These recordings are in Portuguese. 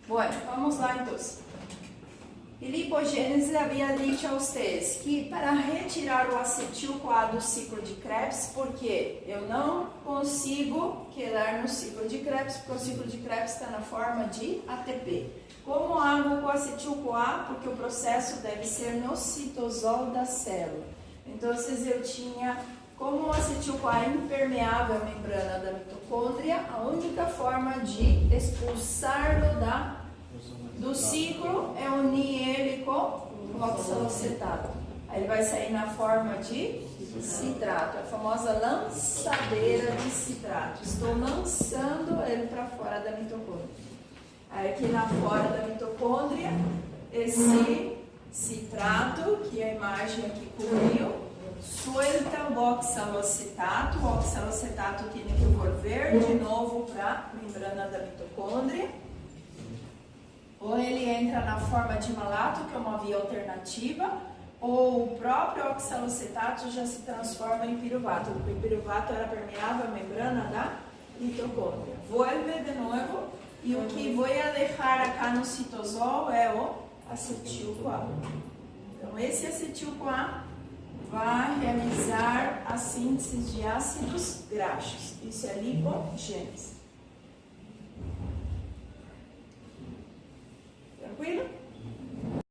Bueno, vamos lá então. A lipogênese havia dito a vocês que para retirar o acetil-CoA do ciclo de Krebs, porque eu não consigo quedar no ciclo de Krebs, porque o ciclo de Krebs está na forma de ATP. Como hago com o acetil-CoA? Porque o processo deve ser no citosol da célula. Então, eu tinha, como o acetil-CoA é impermeável à membrana da mitocôndria, a única forma de expulsá-lo do ciclo é unir ele com o oxalocetato. Aí ele vai sair na forma de citrato, a famosa lançadeira de citrato. Estou lançando ele para fora da mitocôndria. Aí aqui na fora da mitocôndria, esse citrato, que a imagem aqui cobriu, suelta o oxalocetato. O oxalocetato tem que volver de novo para a membrana da mitocôndria. Ou ele entra na forma de malato, que é uma via alternativa, ou o próprio oxalocetato já se transforma em piruvato, porque o piruvato era permeável à membrana da mitocôndria. Vuelve de novo, e o que vou deixar aqui no citosol é o acetil-CoA. Então, esse acetil-CoA vai realizar a síntese de ácidos graxos. Isso é lipogênese. Tranquilo?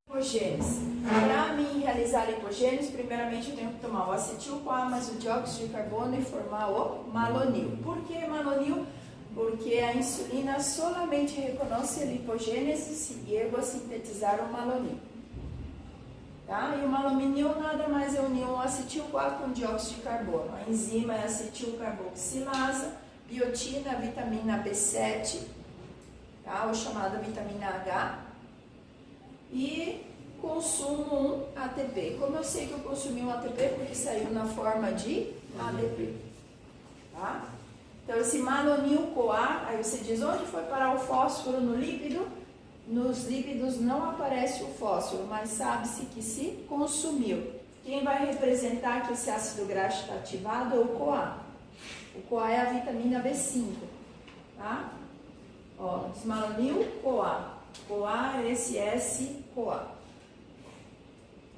Lipogênese. Para mim realizar a lipogênese, primeiramente eu tenho que tomar o acetil-CoA mais o dióxido de carbono e formar o malonil. Por que malonil? Porque a insulina solamente reconhece a lipogênese se eu sintetizar o malonil. Tá? E o malonil nada mais é unir o acetil-CoA com dióxido de carbono. A enzima é acetilcarboxilasa, biotina, vitamina B7, tá? Ou chamada vitamina H. E consumo um ATP. Como eu sei que eu consumi um ATP? Porque saiu na forma de ADP. Tá? Então, esse malonil-CoA, aí você diz, onde foi parar o fósforo no lípido? Nos lípidos não aparece o fósforo, mas sabe-se que se consumiu. Quem vai representar que esse ácido graxo está ativado é o CoA. O CoA é a vitamina B5. Tá? Ó, malonil-CoA. CoA é esse S-CoA.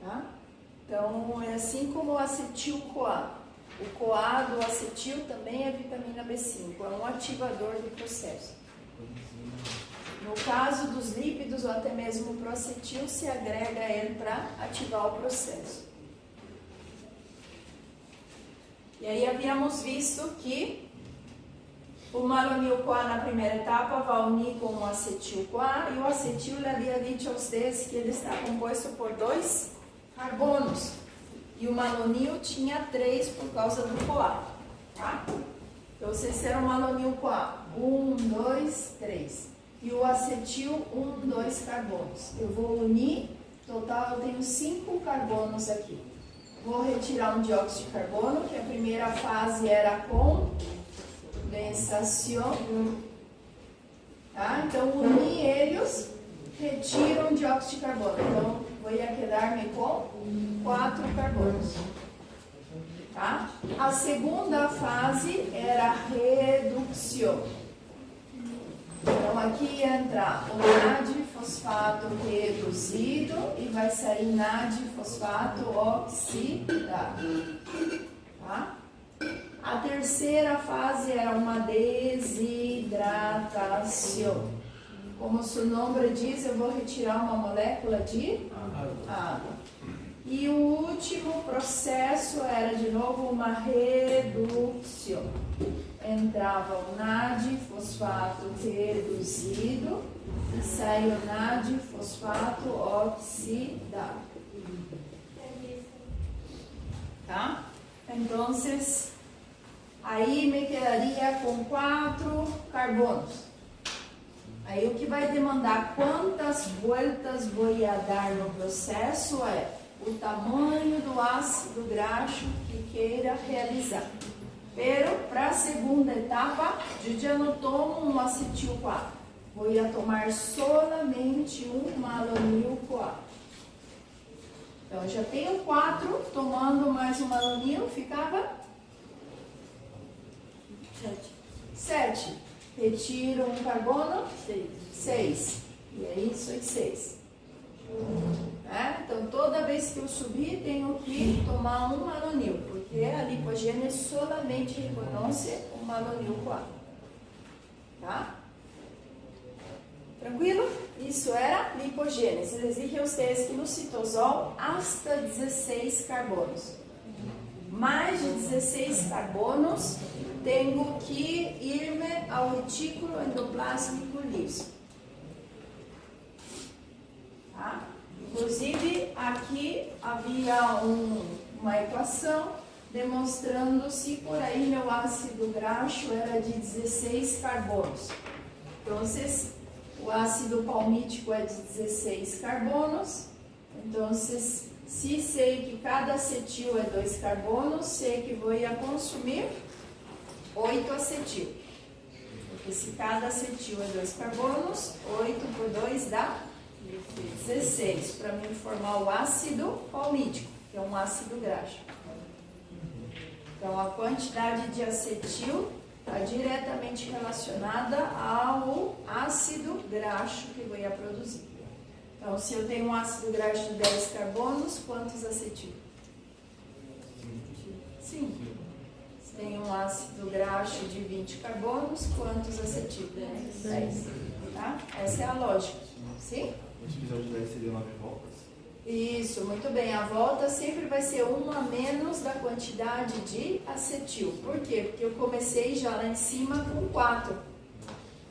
Tá? Então, é assim como o acetil-CoA. O CoA do acetil também é vitamina B5, é um ativador do processo. No caso dos lípidos ou até mesmo o proacetil, se agrega ele para ativar o processo. E aí havíamos visto que o malonil-CoA na primeira etapa vai unir com o acetil-CoA e o acetil ele havia dito a vocês que ele está composto por 2 carbonos. E o malonil tinha 3 por causa do CoA. Tá? Então, vocês terão o malonil-CoA 1, 2, 3. E o acetil 1, 2 carbonos. Eu vou unir, total eu tenho 5 carbonos aqui. Vou retirar um dióxido de carbono, que a primeira fase era condensação. Tá? Então, unir eles, retiro um dióxido de carbono. Então, vou quedar-me com 4 carbonos. Tá? A segunda fase era redução. Então, aqui entra o NAD-fosfato reduzido e vai sair NAD-fosfato oxidado. Tá? A terceira fase era uma desidratação. Como o seu nome diz, eu vou retirar uma molécula de água. E o último processo era de novo uma redução. Entrava o NAD-fosfato reduzido e saiu o NAD-fosfato oxidado. Tá? Então, aí me quedaria com 4 carbonos. Aí o que vai demandar quantas voltas vou dar no processo é o tamanho do ácido graxo que queira realizar. Pero, para a segunda etapa, eu já não tomo um acetil-CoA. Vou tomar solamente um malonil-CoA. Então, eu já tenho 4, tomando mais um malonil, ficava 7. Retiro um carbono, 6. E aí, são 6. Então, toda vez que eu subir, tenho que tomar um malonil, porque a lipogênese solamente reconhece o malonil 4. Tá? Tranquilo? Isso era lipogênese. Les dije a ustedes que no citosol, hasta 16 carbonos. Mais de 16 carbonos, tenho que irme ao retículo endoplásmico liso. Tá? Inclusive, aqui havia uma equação demonstrando se por aí meu ácido graxo era de 16 carbonos. Então, o ácido palmítico é de 16 carbonos. Então, se sei que cada acetil é 2 carbonos, sei que vou consumir 8 acetil. Porque se cada acetil é 2 carbonos, 8 por 2 dá 16, para me formar o ácido palmítico, que é um ácido graxo. Então, a quantidade de acetil está diretamente relacionada ao ácido graxo que eu ia produzir. Então, se eu tenho um ácido graxo de 10 carbonos, quantos acetil? 5. Se tenho um ácido graxo de 20 carbonos, quantos acetil? 10. Tá? Essa é a lógica. Sim? A divisão de 10 seria 9 voltas? Isso, muito bem. A volta sempre vai ser 1 a menos da quantidade de acetil. Por quê? Porque eu comecei já lá em cima com 4.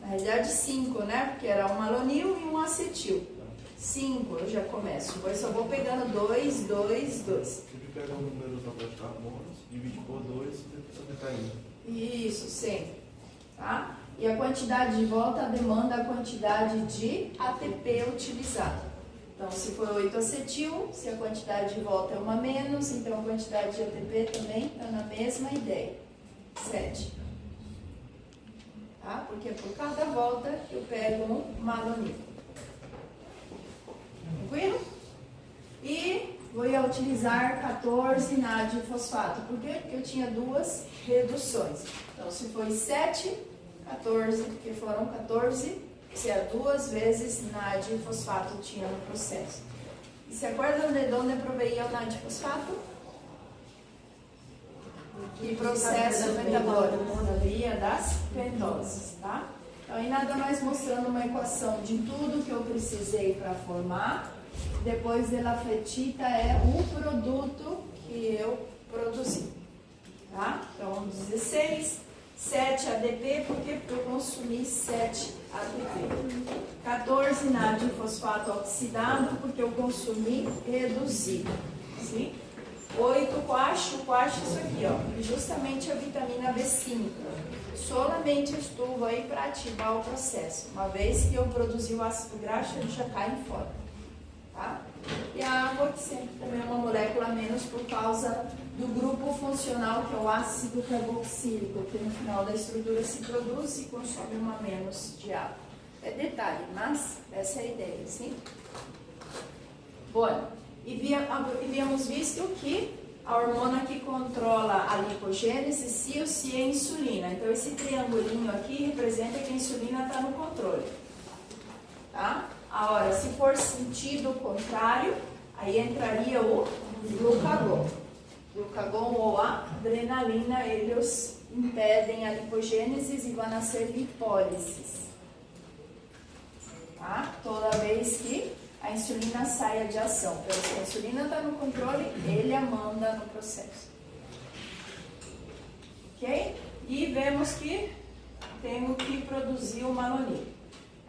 Na realidade 5, né? Porque era um malonil e um acetil. 5 eu já começo. Depois só vou pegando 2, 2, 2. Sempre pega o número da quantidade de carbonos, divide por 2 e depois está indo. Isso, sempre. Tá? E a quantidade de volta demanda a quantidade de ATP utilizada. Então, se for 8 acetil, se a quantidade de volta é 1 a menos, então a quantidade de ATP também está na mesma ideia, 7. Tá? Porque por cada volta eu pego um malonil. Tranquilo? E vou utilizar 14 NAD-fosfato. Por quê? Porque eu tinha 2 reduções. Então, se foi 7, 14, porque foram 14, se é 2 vezes NAD-fosfato tinha no processo. E se acorda de onde proveía o NAD-fosfato? Que processo metabólico? Proveía das pentoses, tá? Então, aí nada mais mostrando uma equação de tudo que eu precisei para formar. Depois de la fletita é o produto que eu produzi, tá? Então, 16, 7 ADP, porque eu consumi 7 ADP. 14 NAD-fosfato oxidado, porque eu consumi reduzido, sim? 8 quacho, quacho isso aqui, ó, justamente a vitamina B5. Solamente eu estou aí para ativar o processo. Uma vez que eu produzi o ácido graxo, ele já cai fora. Tá? E a água, que sempre também é uma molécula a menos por causa do grupo funcional, que é o ácido carboxílico, que no final da estrutura se produz e consome uma menos de água. É detalhe, mas essa é a ideia, sim? Bom, e havíamos visto que a hormona que controla a lipogênese, sim ou sim, é a insulina. Então, esse triangulinho aqui representa que a insulina está no controle. Tá? Agora, se for sentido contrário, aí entraria o glucagon. Glucagon ou a adrenalina, eles impedem a lipogênese e vão nascer lipólises. Tá? Toda vez que a insulina saia de ação. Então, se a insulina está no controle, ele a manda no processo. Ok? E vemos que temos que produzir o malonil.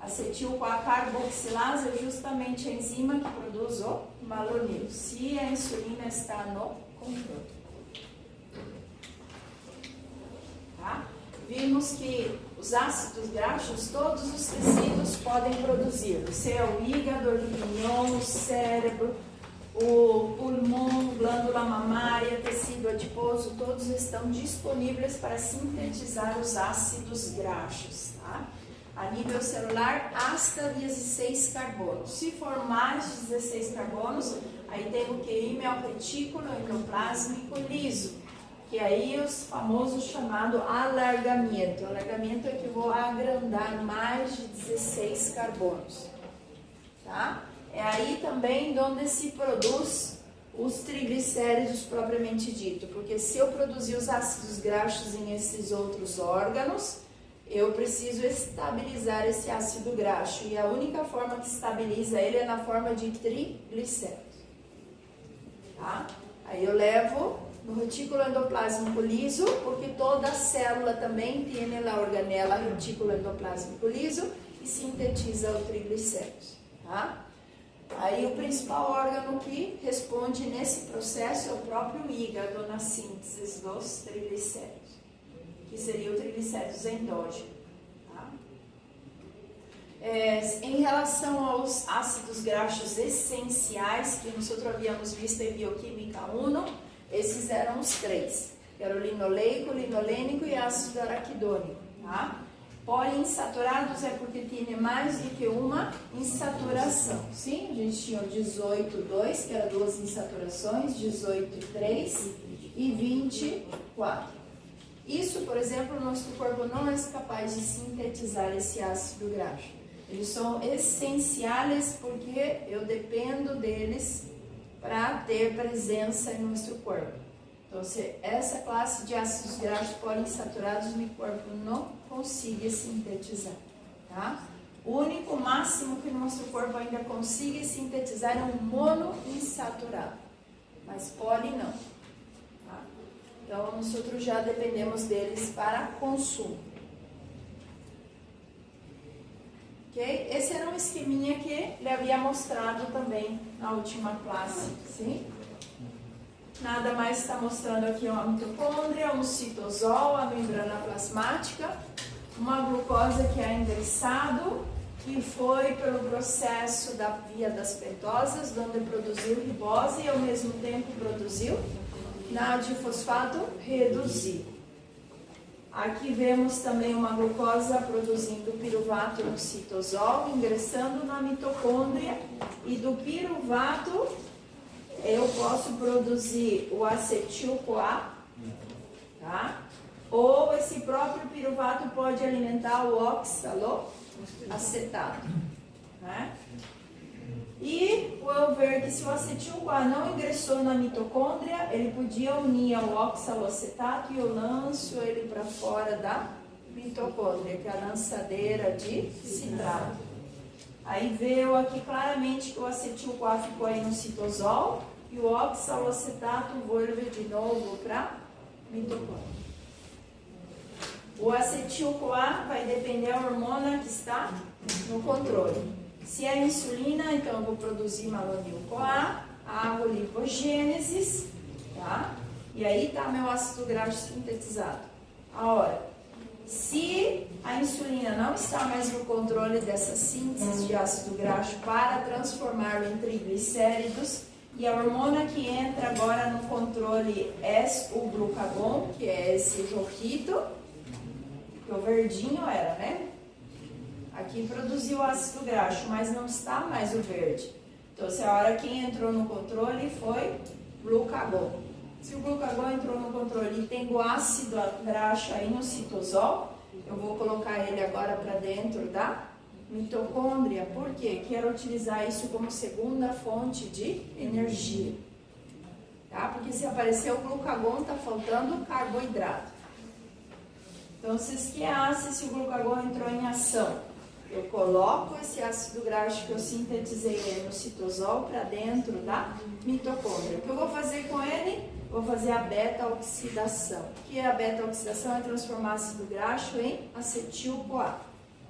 Acetil-carboxilase é justamente a enzima que produz o malonil, se a insulina está no controle. Tá? Vimos que os ácidos graxos, todos os tecidos podem produzir. Se é o hígado, o rinhão, o cérebro, o pulmão, glândula mamária, tecido adiposo, todos estão disponíveis para sintetizar os ácidos graxos. Tá? A nível celular, hasta 16 carbonos. Se for mais de 16 carbonos, aí temos que ir ao retículo endoplásmico liso, que aí é o famoso chamado alargamento. O alargamento é que eu vou agrandar mais de 16 carbonos. tá? É aí também onde se produz os triglicéridos propriamente dito, porque se eu produzir os ácidos graxos em esses outros órgãos, eu preciso estabilizar esse ácido graxo, e a única forma que estabiliza ele é na forma de triglicéridos, tá? Aí eu levo no retículo endoplásmico liso, porque toda célula também tem a organela retículo endoplásmico liso e sintetiza o triglicéridos, tá? Aí o principal órgão que responde nesse processo é o próprio hígado na síntese dos triglicéridos, que seria o triglicéridos endógeno, tá? Em relação aos ácidos graxos essenciais, que nós havíamos visto em Bioquímica 1, esses eram os três, que era o linoleico, linolênico e ácido araquidônico, tá? Poliinsaturados é porque tem mais do que uma insaturação, sim? A gente tinha o 18,2, que era 2 insaturações, 18,3 e 24. Isso, por exemplo, o nosso corpo não é capaz de sintetizar esse ácido graxo. Eles são essenciais porque eu dependo deles para ter presença em nosso corpo. Então, se essa classe de ácidos graxos poliinsaturados meu corpo não consiga sintetizar, tá? O único máximo que o nosso corpo ainda consiga sintetizar é um monoinsaturado, mas poli não, tá? Então, nós já dependemos deles para consumo. Ok? Esse era um esqueminha que ele havia mostrado também na última classe, sim? Nada mais está mostrando aqui uma mitocôndria, um citosol, a membrana plasmática, uma glucosa que é endereçado, que foi pelo processo da via das pentosas, onde produziu ribose e ao mesmo tempo produziu NAD-fosfato reduzido. Aqui vemos também uma glucosa produzindo piruvato no citosol, ingressando na mitocôndria, e do piruvato eu posso produzir o acetil-CoA, tá? Ou esse próprio piruvato pode alimentar o oxaloacetato, né? E vou ver que se o acetil-CoA não ingressou na mitocôndria, ele podia unir ao oxaloacetato e eu lanço ele para fora da mitocôndria, que é a lançadeira de citrato. Aí veio aqui claramente que o acetil-CoA ficou aí no citosol e o oxaloacetato volve de novo para mitocôndria. O acetil-CoA vai depender da hormona que está no controle. Se é insulina, então eu vou produzir malonil-CoA, a lipogênese, tá? E aí está meu ácido graxo sintetizado. Agora, se a insulina não está mais no controle dessa síntese de ácido graxo para transformá-lo em triglicéridos, e a hormona que entra agora no controle é o glucagon, que é esse roquito, que o verdinho era, né? Aqui produziu ácido graxo, mas não está mais o verde. Então, a hora quem entrou no controle foi glucagon. Se o glucagon entrou no controle e tem o ácido graxo aí no citosol, eu vou colocar ele agora para dentro da mitocôndria. Por quê? Quero utilizar isso como segunda fonte de energia. Tá? Porque se aparecer o glucagon, está faltando carboidrato. Então, se esquiasse, se o glucagon entrou em ação, eu coloco esse ácido graxo que eu sintetizei no citosol para dentro da mitocôndria. O que eu vou fazer com ele? Vou fazer a beta-oxidação. O que é a beta-oxidação? É transformar ácido graxo em acetil-CoA.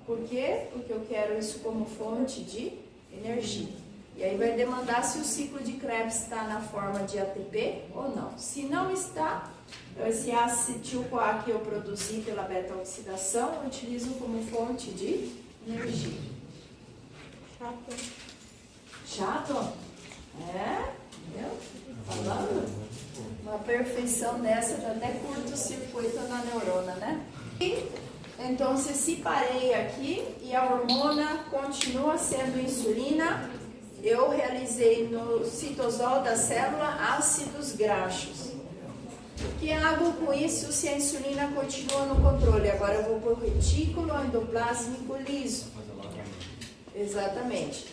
Por quê? Porque eu quero isso como fonte de energia. E aí vai demandar se o ciclo de Krebs está na forma de ATP ou não. Se não está, então esse acetil-CoA que eu produzi pela beta-oxidação, eu utilizo como fonte de energia. Chato. Chato? É? Entendeu? Falando? Uma perfeição dessa, dá até curto-circuito na neurona, né? E, então, se separei aqui e a hormona continua sendo insulina, eu realizei no citosol da célula ácidos graxos. O que hago com isso se a insulina continua no controle? Agora eu vou para o retículo endoplásmico liso. Exatamente.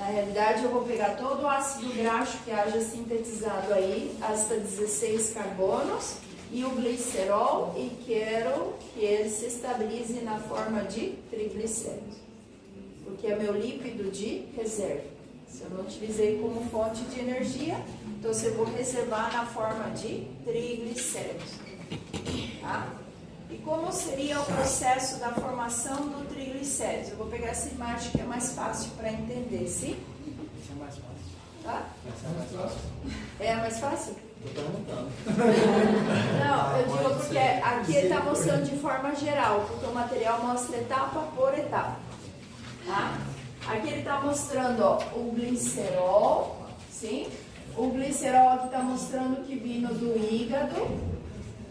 Na realidade, eu vou pegar todo o ácido graxo que haja sintetizado aí, hasta 16 carbonos, e o glicerol, e quero que ele se estabilize na forma de triglicéridos, porque é meu lípido de reserva. Se eu não utilizei como fonte de energia, então eu vou reservar na forma de triglicéridos. Tá? E como seria o processo da formação do triglicéridos? Eu vou pegar essa imagem que é mais fácil para entender, sim? Essa é mais fácil. Tá? Essa é mais fácil. É a mais fácil? Estou perguntando. Não, eu digo porque aqui ele está mostrando de forma geral, porque o material mostra etapa por etapa. Tá? Aqui ele está mostrando, ó, o glicerol, sim? O glicerol aqui está mostrando que vindo do hígado.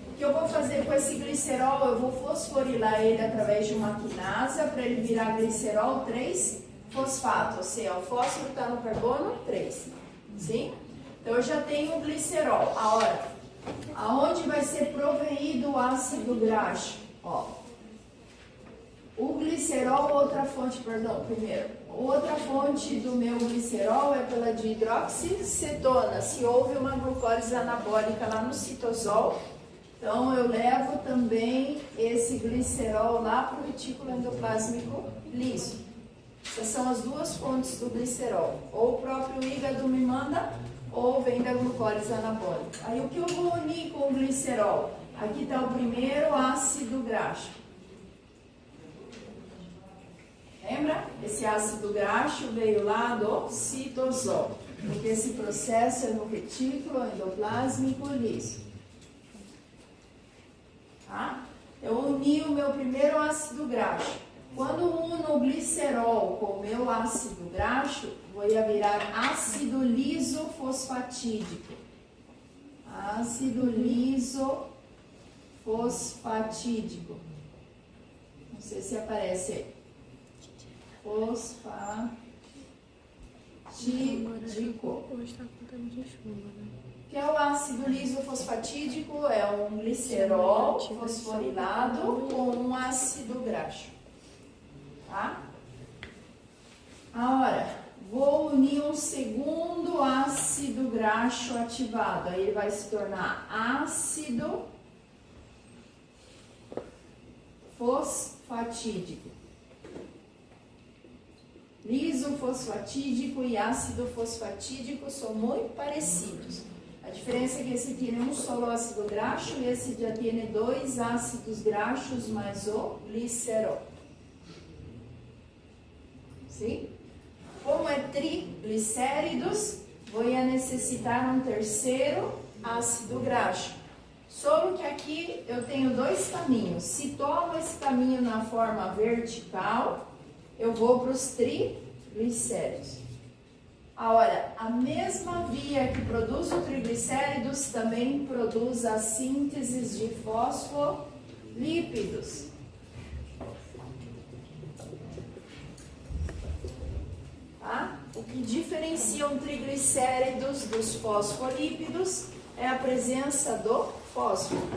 O que eu vou fazer com esse glicerol? Eu vou fosforilar ele através de uma quinasa para ele virar glicerol 3-fosfato, ou seja, o fósforo está no carbono 3, sim? Então eu já tenho o glicerol. Agora, aonde vai ser proveído o ácido graxo? Ó, o glicerol, outra fonte do meu glicerol é pela dihidroxicetona, se houve uma glucólise anabólica lá no citosol. Então eu levo também esse glicerol lá para o retículo endoplásmico liso. Essas são as duas fontes do glicerol. Ou o próprio hígado me manda, ou vem da glucólise anabólica. Aí o que eu vou unir com o glicerol? Aqui está o primeiro ácido graxo. Lembra? Esse ácido graxo veio lá do citosol, porque esse processo é no retículo endoplásmico liso. Tá? Eu uni o meu primeiro ácido graxo. Quando uno o glicerol com o meu ácido graxo, vou virar ácido lisofosfatídico. Ácido lisofosfatídico. Não sei se aparece aí. Fosfatídico. Hoje está com tempo de chuva, né? Que é o ácido lisofosfatídico? É um glicerol fosforilado com um ácido graxo. Tá? Agora, vou unir um segundo ácido graxo ativado. Aí ele vai se tornar ácido fosfatídico. Lisofosfatídico e ácido fosfatídico são muito parecidos. A diferença é que esse tem um só ácido graxo e esse já tem dois ácidos graxos mais o glicerol. Sim? Como é triglicéridos, vou necessitar um terceiro ácido graxo. Só que aqui eu tenho dois caminhos. Se tomo esse caminho na forma vertical, eu vou para os triglicéridos. Agora, a mesma via que produz o triglicéridos também produz a síntese de fosfolípidos. Tá? O que diferencia os triglicéridos dos fosfolípidos é a presença do fósforo.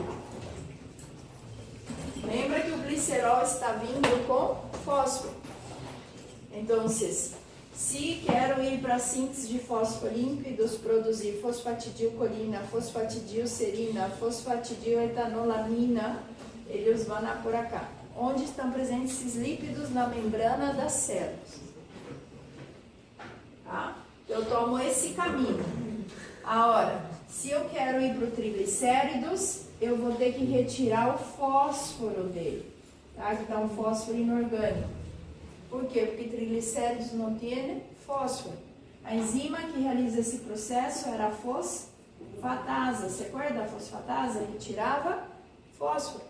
Lembra que o glicerol está vindo com fósforo. Então, se quero ir para a síntese de fosfolípidos, produzir fosfatidilcolina, fosfatidilserina, fosfatidiletanolamina, eles vão por cá. Onde estão presentes esses lípidos? Na membrana das células. Tá? Eu tomo esse caminho. Agora, se eu quero ir para o triglicéridos, eu vou ter que retirar o fósforo dele. Tá? Aqui está um fósforo inorgânico. Por quê? Porque triglicéridos não tem fósforo. A enzima que realiza esse processo era a fosfatasa. Você acorda da fosfatasa? Retirava fósforo.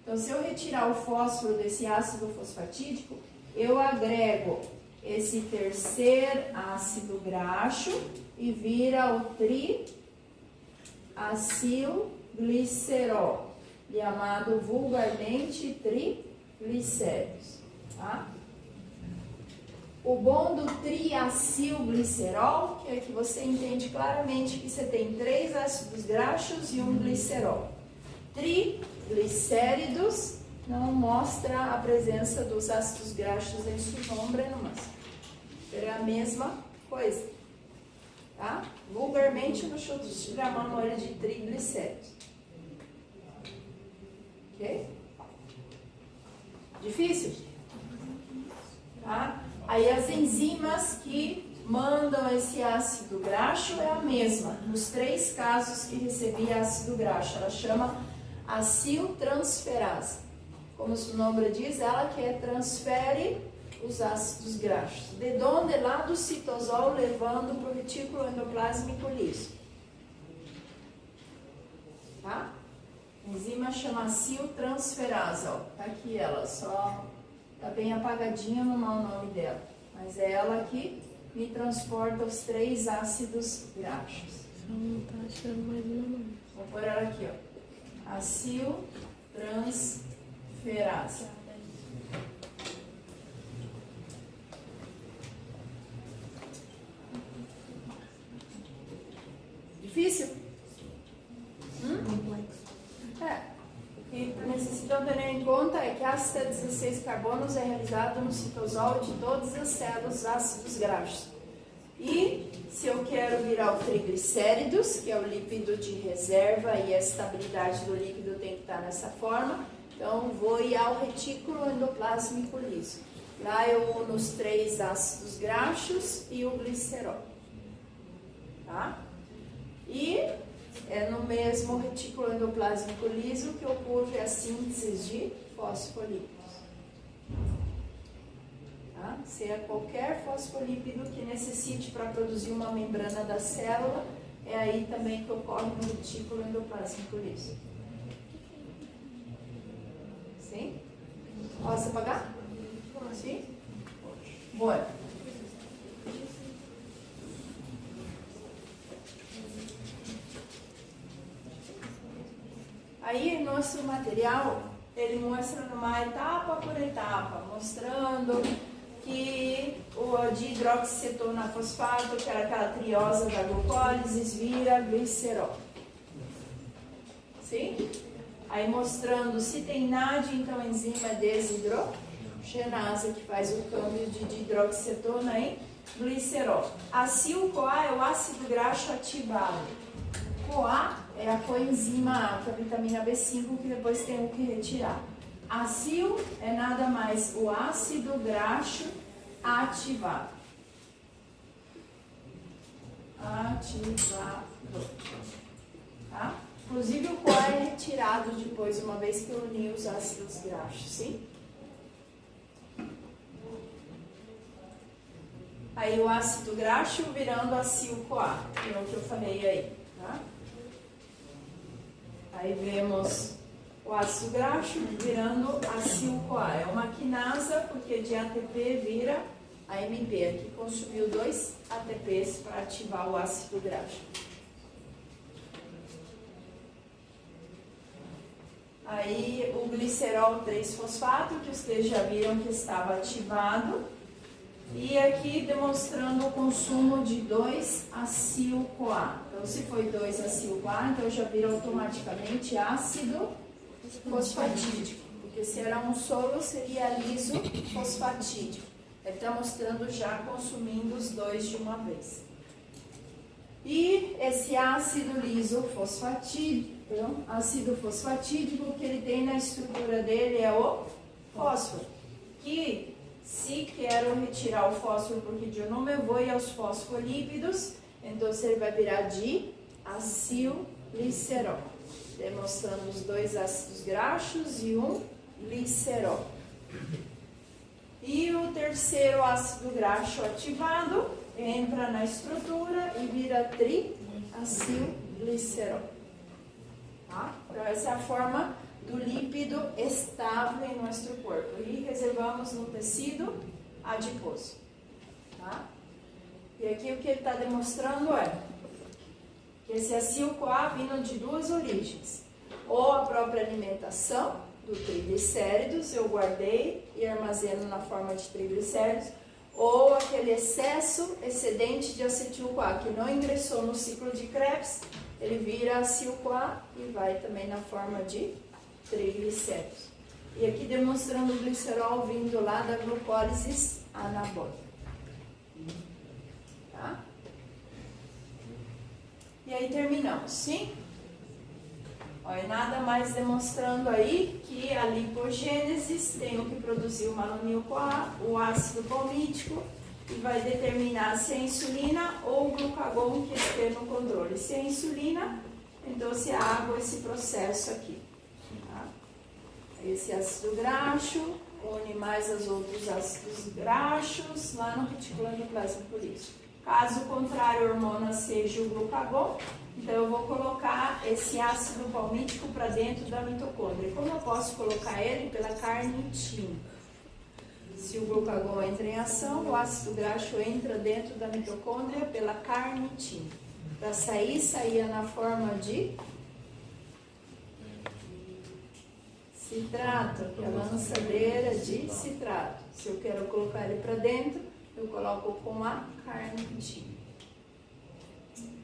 Então, se eu retirar o fósforo desse ácido fosfatídico, eu agrego esse terceiro ácido graxo e vira o triacilglicerol, chamado vulgarmente triglicéridos. Tá? O bom do triacilglicerol é que você entende claramente que você tem 3 ácidos graxos e um glicerol. Triglicéridos não mostra a presença dos ácidos graxos em sua sombra, mas É a mesma coisa. Tá? Vulgarmente, nós chamamos ele de triglicéridos. Ok? Difícil? Tá? Aí as enzimas que mandam esse ácido graxo é a mesma. Nos 3 casos que recebi ácido graxo, ela chama aciltransferase. Como o nome diz, ela que transfere os ácidos graxos. De onde? Lá do citosol, levando para o retículo endoplásmico liso. Tá? A enzima chama aciltransferase. Ó. Tá aqui ela, só tá bem apagadinha no mau nome dela. Mas é ela que me transporta os 3 ácidos graxos. Só não tá achando mais o nome. Vou pôr ela aqui, ó. Aciltransferase. Difícil? É. E necessitam ter em conta é que ácido 16 carbonos é realizado no citosol de todas as células ácidos graxos. E se eu quero virar o triglicéridos, que é o lípido de reserva e a estabilidade do líquido tem que estar nessa forma, então vou ir ao retículo endoplásmico liso. Lá eu uno os 3 ácidos graxos e o glicerol. Tá? E é no mesmo retículo endoplásmico liso que ocorre a síntese de fosfolípidos. Tá? Seja qualquer fosfolípido que necessite para produzir uma membrana da célula, é aí também que ocorre no retículo endoplásmico liso. Sim? Posso apagar? Sim? Bora. Aí, nosso material, ele mostra numa etapa por etapa, mostrando que o dihidroxicetona fosfato, que era aquela triosa da glucólise, vira glicerol. Sim? Aí mostrando se tem NAD, então a enzima desidrogenase, que faz o câmbio de dihidroxicetona em glicerol. Acil-CoA é o ácido graxo ativado. CoA é a coenzima A, que é a vitamina B5, que depois tem o que retirar. Acil é nada mais o ácido graxo ativado. Ativado. Tá? Inclusive o CoA é retirado depois, uma vez que eu uni os ácidos graxos, sim? Aí o ácido graxo virando acil-CoA, que é o que eu falei aí, tá? Aí vemos o ácido graxo virando acil-CoA. É uma quinasa, porque de ATP vira AMP. Aqui consumiu 2 ATPs para ativar o ácido graxo. Aí o glicerol 3-fosfato, que vocês já viram que estava ativado. E aqui demonstrando o consumo de 2-acil-CoA. Então, se foi 2-acil-CoA, então já vira automaticamente ácido fosfatídico. Porque se era um solo, seria liso fosfatídico. Ele está mostrando já consumindo os 2 de uma vez. E esse ácido liso fosfatídico, ácido fosfatídico, que ele tem na estrutura dele é o fósforo. Que se quero retirar o fósforo porque de nome eu vou ir aos fosfolípidos, então ele vai virar de acilglicerol, demonstrando os 2 ácidos graxos e um glicerol. E o terceiro ácido graxo ativado entra na estrutura e vira triacilglicerol. Tá? Então essa é a forma do lípido estável em nosso corpo e reservamos no tecido adiposo. Tá? E aqui o que ele está demonstrando é que esse acil-CoA vindo de 2 origens. Ou a própria alimentação do triglicéridos, eu guardei e armazeno na forma de triglicéridos, ou aquele excedente de acetil-CoA que não ingressou no ciclo de Krebs, ele vira acil-CoA e vai também na forma de triglicéridos. E aqui demonstrando o glicerol vindo lá da glucólise anabólica. Tá? E aí terminamos, sim? Olha, nada mais demonstrando aí que a lipogênese tem que produzir o malonil-CoA, o ácido palmítico, e vai determinar se é insulina ou o glucagon que esteja no controle. Se é insulina, então se é água, esse processo aqui. Tá? Esse ácido graxo une mais os outros ácidos graxos lá no retículo endoplasma por isso. Caso contrário, a hormona seja o glucagon, então eu vou colocar esse ácido palmítico para dentro da mitocôndria. Como eu posso colocar ele? Pela carnitina. Se o glucagon entra em ação, o ácido graxo entra dentro da mitocôndria pela carnitina. Para sair, saía na forma de citrato, que é a lançadeira de citrato. Se eu quero colocar ele para dentro, eu coloco com a carnitina,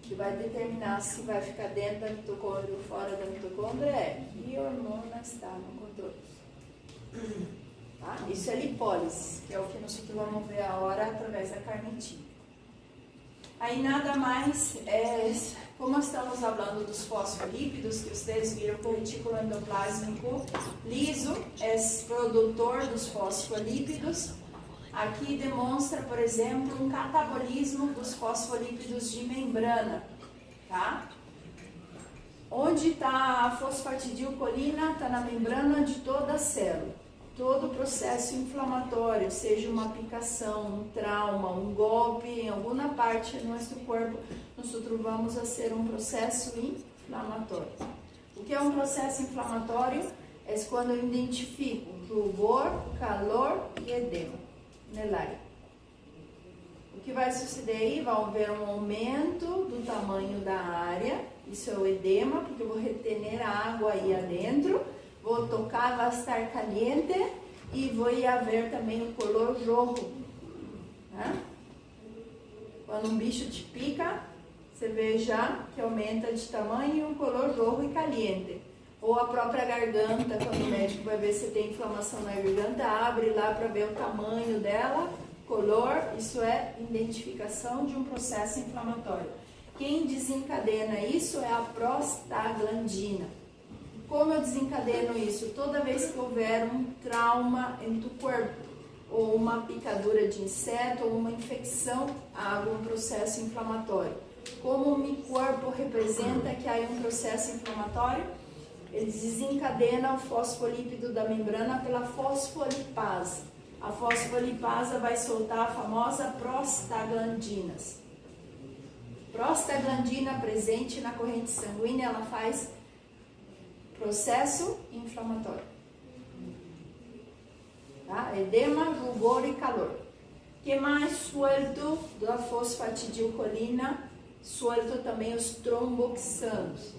que vai determinar se vai ficar dentro da mitocôndria ou fora da mitocôndria, é que hormona está no controle. Tá? Isso é lipólise, que é o que nós vamos ver agora através da carnitina. Aí nada mais, como estamos falando dos fosfolípidos, que vocês viram que o retículo endoplásmico liso é produtor dos fosfolípidos. Aqui demonstra, por exemplo, um catabolismo dos fosfolípidos de membrana, tá? Onde está a fosfatidilcolina? Está na membrana de toda a célula. Todo processo inflamatório, seja uma picação, um trauma, um golpe em alguma parte do nosso corpo, nós vamos a ser um processo inflamatório. O que é um processo inflamatório? É quando eu identifico rubor, calor e edema na área. O que vai suceder aí? Vai haver um aumento do tamanho da área, isso é o edema, porque eu vou reter a água aí adentro. Vou tocar, vai estar caliente e vai haver também o color rojo. Né? Quando um bicho te pica, você vê já que aumenta de tamanho, o color rojo e caliente. Ou a própria garganta, quando o médico vai ver se tem inflamação na garganta, abre lá para ver o tamanho dela, color, isso é identificação de um processo inflamatório. Quem desencadena isso é a prostaglandina. Como eu desencadeno isso? Toda vez que houver um trauma em tu corpo, ou uma picadura de inseto, ou uma infecção, há algum processo inflamatório. Como o meu corpo representa que há um processo inflamatório? Ele desencadena o fosfolípido da membrana pela fosfolipase. A fosfolipase vai soltar a famosa prostaglandinas. Prostaglandina presente na corrente sanguínea, ela faz processo inflamatório. Tá? Edema, rubor e calor. Que mais suelto da fosfatidilcolina? Suelto também os tromboxanos.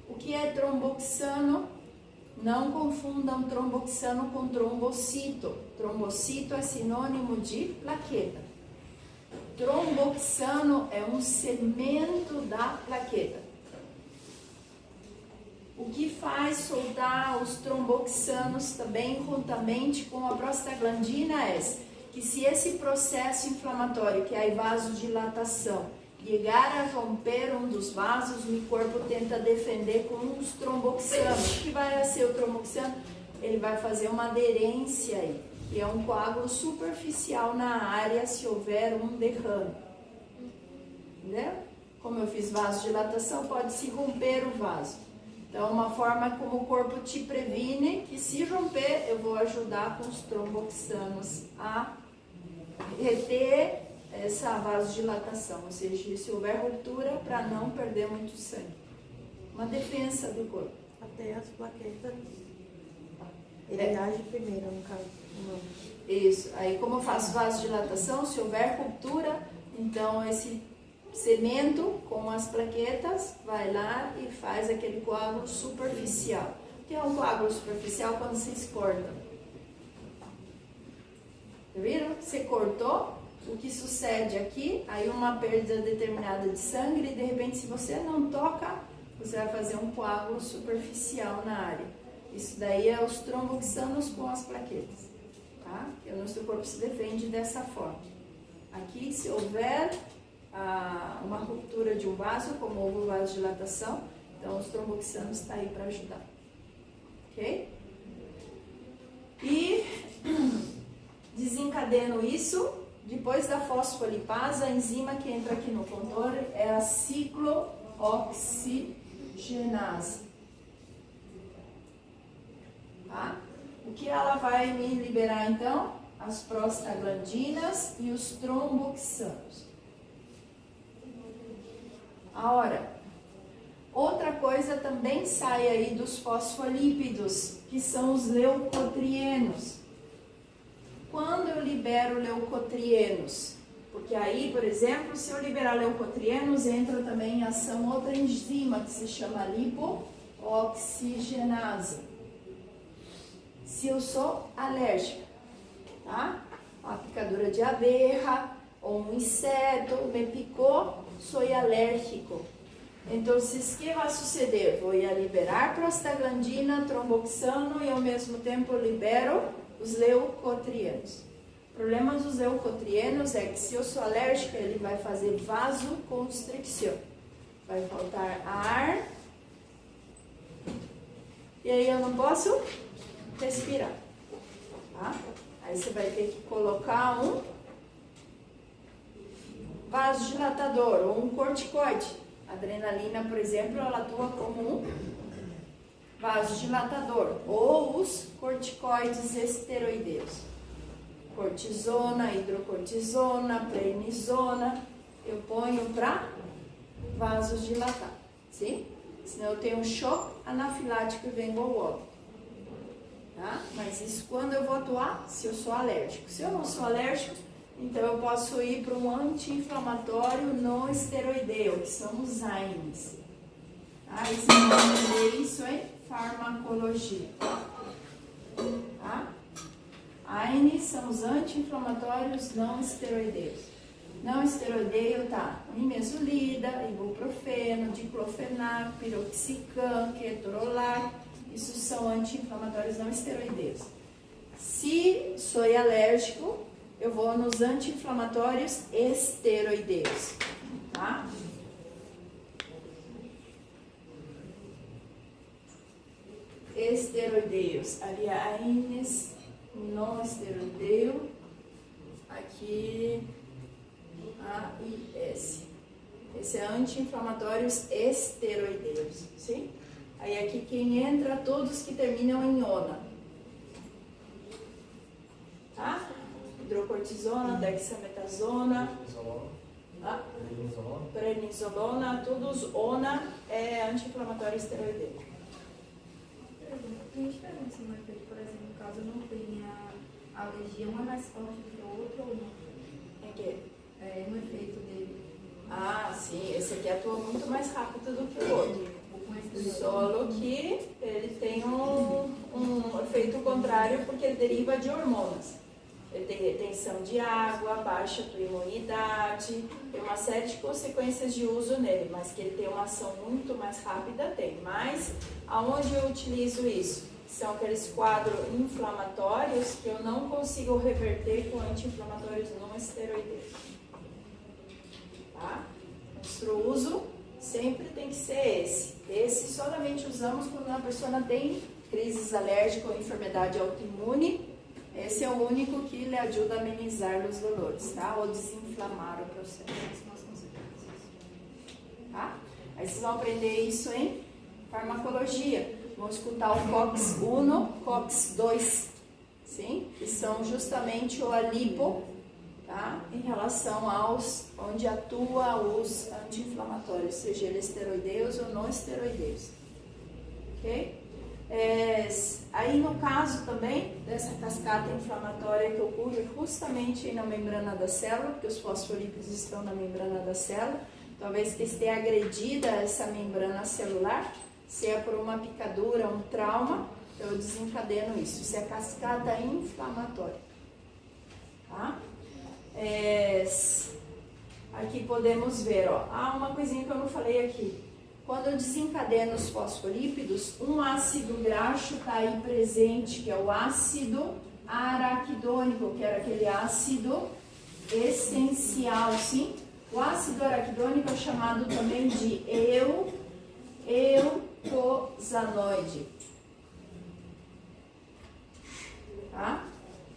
O que é tromboxano? Não confundam tromboxano com trombocito. Trombocito é sinônimo de plaqueta. Tromboxano é um segmento da plaqueta. O que faz soltar os tromboxanos também juntamente com a prostaglandina é que se esse processo inflamatório, que é a vasodilatação, chegar a romper um dos vasos, o corpo tenta defender com os tromboxanos. O que vai ser o tromboxano? Ele vai fazer uma aderência aí, que é um coágulo superficial na área se houver um derrame. Entendeu? Como eu fiz vasodilatação, pode se romper o vaso. Então, uma forma como o corpo te previne que se romper, eu vou ajudar com os tromboxanos a reter essa vasodilatação, ou seja, se houver ruptura, para não perder muito sangue. Uma defesa do corpo. Até as plaquetas, ele age primeiro, no caso. Isso. Aí, como eu faço vasodilatação, se houver ruptura, então esse cemento com as plaquetas vai lá e faz aquele coágulo superficial. O que é um coágulo superficial? Quando vocês cortam. Viram? Você cortou, o que sucede aqui? Aí uma perda determinada de sangue e de repente, se você não toca, você vai fazer um coágulo superficial na área. Isso daí é os tromboxanos com as plaquetas. Tá? E o nosso corpo se defende dessa forma. Aqui, se houver uma ruptura de um vaso, como houve vasodilatação, então os tromboxanos estão aí para ajudar. Ok? E desencadeando isso, depois da fosfolipase, a enzima que entra aqui no controle é a ciclooxigenase. Tá? O que ela vai me liberar então? As prostaglandinas e os tromboxanos. Outra coisa também sai aí dos fosfolípidos, que são os leucotrienos. Quando eu libero leucotrienos? Porque aí, por exemplo, se eu liberar leucotrienos, entra também em ação outra enzima que se chama lipooxigenase. Se eu sou alérgica, tá? Uma picadura de abelha ou um inseto me picou, sou alérgico. Então, o que vai suceder? Vou liberar prostaglandina, tromboxano e ao mesmo tempo libero os leucotrienos. O problema dos leucotrienos é que se eu sou alérgica, ele vai fazer vasoconstricção. Vai faltar ar. E aí eu não posso respirar. Tá? Aí você vai ter que colocar um vasodilatador ou um corticoide. A adrenalina, por exemplo, ela atua como um vasodilatador, ou os corticoides esteroideus. Cortisona, hidrocortisona, prednisona, eu ponho para vasodilatar, sim? Senão eu tenho um choque anafilático e venho ao óbito. Tá? Mas isso quando eu vou atuar? Se eu sou alérgico. Se eu não sou alérgico, então eu posso ir para um anti-inflamatório não esteroideu, que são os AINES. Tá? E vocês vão entender isso em farmacologia. Tá? AINES são os anti-inflamatórios não esteroideus. Não esteroideu tá nimesulida, ibuprofeno, diclofenac, piroxicam, ketorolac. Isso são anti-inflamatórios não esteroideus. Se sou alérgico, eu vou nos anti-inflamatórios esteroideus, tá? Esteroideus, AINES, não esteroideu, aqui AIS. Esse é anti-inflamatórios esteroideus, sim? Aí aqui quem entra, todos que terminam em ona, tá? Hidrocortisona, dexametasona, prednisolona, todos ona é anti-inflamatório esteroideu. Tem diferença no efeito, por exemplo, caso eu não tenha alergia, um é mais forte do que o outro ou não? É que? No efeito dele. Ah, sim, esse aqui atua muito mais rápido do que o outro. Só que ele tem um efeito contrário porque ele deriva de hormonas. Ele tem retenção de água, baixa tua imunidade, tem uma série de consequências de uso nele, mas que ele tem uma ação muito mais rápida, tem. Mas aonde eu utilizo isso? São aqueles quadros inflamatórios que eu não consigo reverter com anti-inflamatórios não esteroideus. Tá? Nosso uso sempre tem que ser esse. Esse somente usamos quando uma pessoa tem crises alérgicas ou enfermidade autoimune. Esse é o único que lhe ajuda a amenizar os dolores, tá? Ou desinflamar o processo. Tá? Aí vocês vão aprender isso em farmacologia. Vão escutar o COX-1, COX-2, sim? Que são justamente o alipo, tá? Em relação aos onde atua os anti-inflamatórios, seja eles esteroideus ou não esteroideus. Ok? Aí no caso também dessa cascata inflamatória que ocorre justamente na membrana da célula, porque os fosfolípidos estão na membrana da célula, talvez que esteja agredida essa membrana celular, se é por uma picadura, um trauma, eu desencadeno isso. Isso é cascata inflamatória. Tá? Aqui podemos ver, ó, uma coisinha que eu não falei aqui. Quando eu desencadeno os fosfolípidos, um ácido graxo está aí presente, que é o ácido araquidônico, que era aquele ácido essencial, sim. O ácido araquidônico é chamado também de eutosanoide. Tá?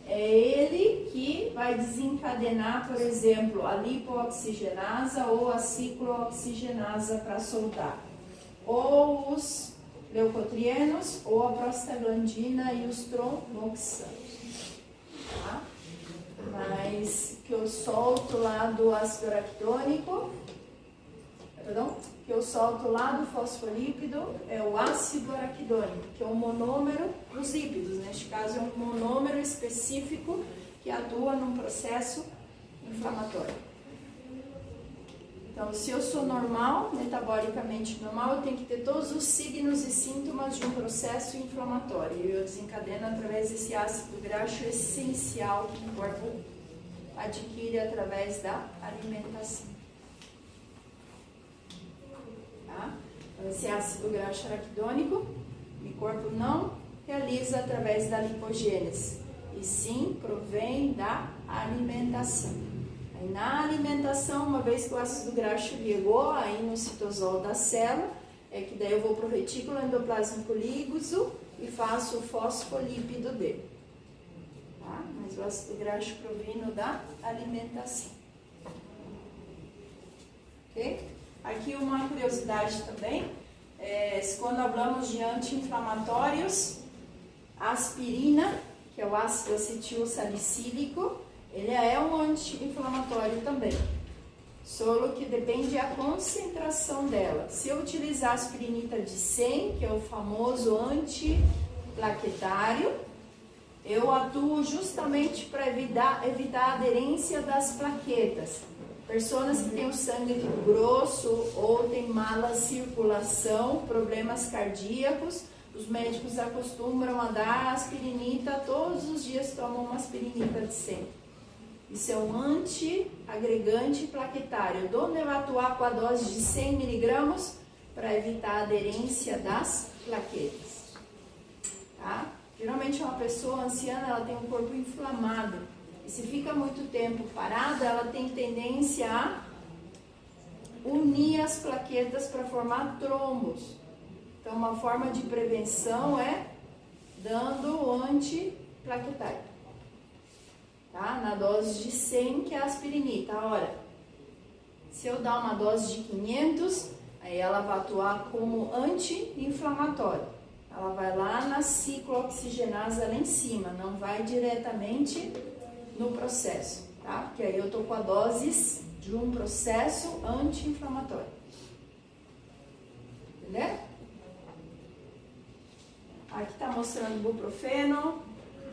É ele que vai desencadenar, por exemplo, a lipooxigenasa ou a ciclooxigenasa para soltar. Ou os leucotrienos, ou a prostaglandina e os tromboxanos. Tá? Mas que eu solto lá do ácido araquidônico, que eu solto lá do fosfolípido é o ácido araquidônico, que é um monômero dos lípidos. Neste caso é um monômero específico que atua num processo inflamatório. Então, se eu sou normal, metabolicamente normal, eu tenho que ter todos os signos e sintomas de um processo inflamatório. E eu desencadeno através desse ácido graxo essencial que o corpo adquire através da alimentação. Tá? Então, esse ácido graxo araquidônico, o corpo não realiza através da lipogênese, e sim provém da alimentação. Aí, na alimentação, uma vez que o ácido graxo chegou aí no citosol da célula, é que daí eu vou para o retículo endoplásmico liso e faço o fosfolípido dele. Tá? Mas o ácido graxo provindo da alimentação. Ok? Aqui uma curiosidade também, quando falamos de anti-inflamatórios, a aspirina, que é o ácido acetil salicílico, ele é um anti-inflamatório também, só que depende da concentração dela. Se eu utilizar a aspirinita de 100, que é o famoso antiplaquetário, eu atuo justamente para evitar a aderência das plaquetas. Pessoas que têm o sangue grosso ou têm mala circulação, problemas cardíacos, os médicos acostumam a dar aspirinita, todos os dias tomam uma aspirinita de 100. Isso é um antiagregante plaquetário. Onde vai atuar com a dose de 100 miligramas para evitar a aderência das plaquetas. Tá? Geralmente uma pessoa anciana, ela tem um corpo inflamado. E se fica muito tempo parada, ela tem tendência a unir as plaquetas para formar trombos. Então, uma forma de prevenção é dando o antiplaquetário. Tá? Na dose de 100, que é a aspirinita. Ora, se eu dar uma dose de 500, aí ela vai atuar como anti-inflamatório. Ela vai lá na ciclooxigenasa lá em cima, não vai diretamente no processo, tá? Porque aí eu tô com a doses de um processo anti-inflamatório. Entendeu? Aqui tá mostrando ibuprofeno,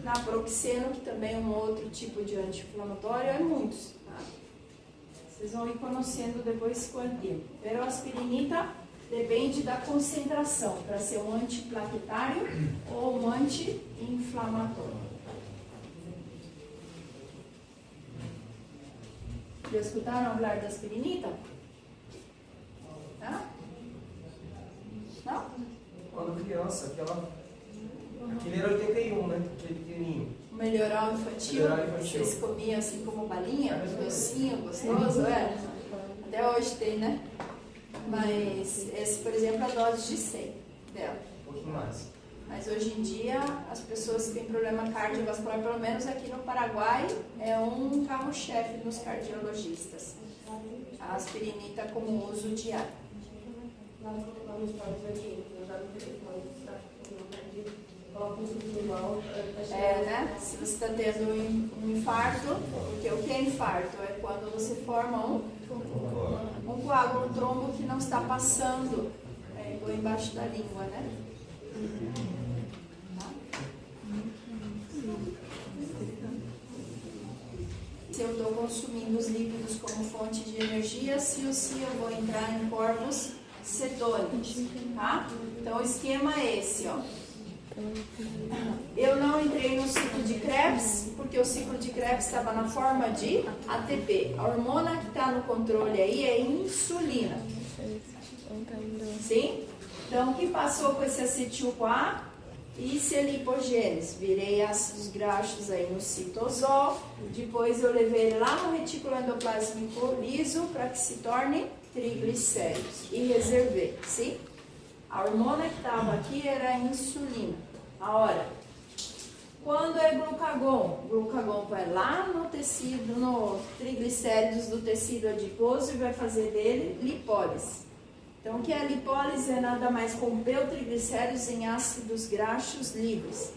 naproxeno, que também é um outro tipo de anti-inflamatório, é muitos, tá? Vocês vão ir conhecendo depois com o tempo. Pero a aspirinita depende da concentração, para ser um antiplaquetário ou um anti-inflamatório. Já escutaram falar da aspirinita? Tá? Não? Quando criança, aquele era 81, né? Aquele pequenininho. O melhoral infantil, vocês comiam assim como balinha, docinho, gostoso, é? Até hoje tem, né? Mas esse, por exemplo, é a dose de 100 dela. Um pouquinho mais. Mas hoje em dia, as pessoas que têm problema cardiovascular, pelo menos aqui no Paraguai, é um carro-chefe nos cardiologistas. A aspirinita como uso diário. Né? Se você está tendo um infarto, porque o que é infarto? É quando você forma um coágulo, um trombo que não está passando embaixo da língua, né? Se eu estou consumindo os lípidos como fonte de energia, sim ou sim eu vou entrar em corpos cetônicos, tá? Então o esquema é esse, ó. Eu não entrei no ciclo de Krebs, porque o ciclo de Krebs estava na forma de ATP. A hormona que está no controle aí é insulina. Sim? Então, o que passou com esse acetil-CoA? Fiz a lipogênese, virei ácidos graxos aí no citosol, depois eu levei ele lá no retículo endoplásmico liso para que se torne triglicéridos e reservei, sim? A hormona que estava aqui era a insulina. Agora, quando é glucagon? O glucagon vai lá no tecido, no triglicéridos do tecido adiposo e vai fazer dele lipólise. Então, o que é lipólise é nada mais romper o triglicéridos em ácidos graxos livres.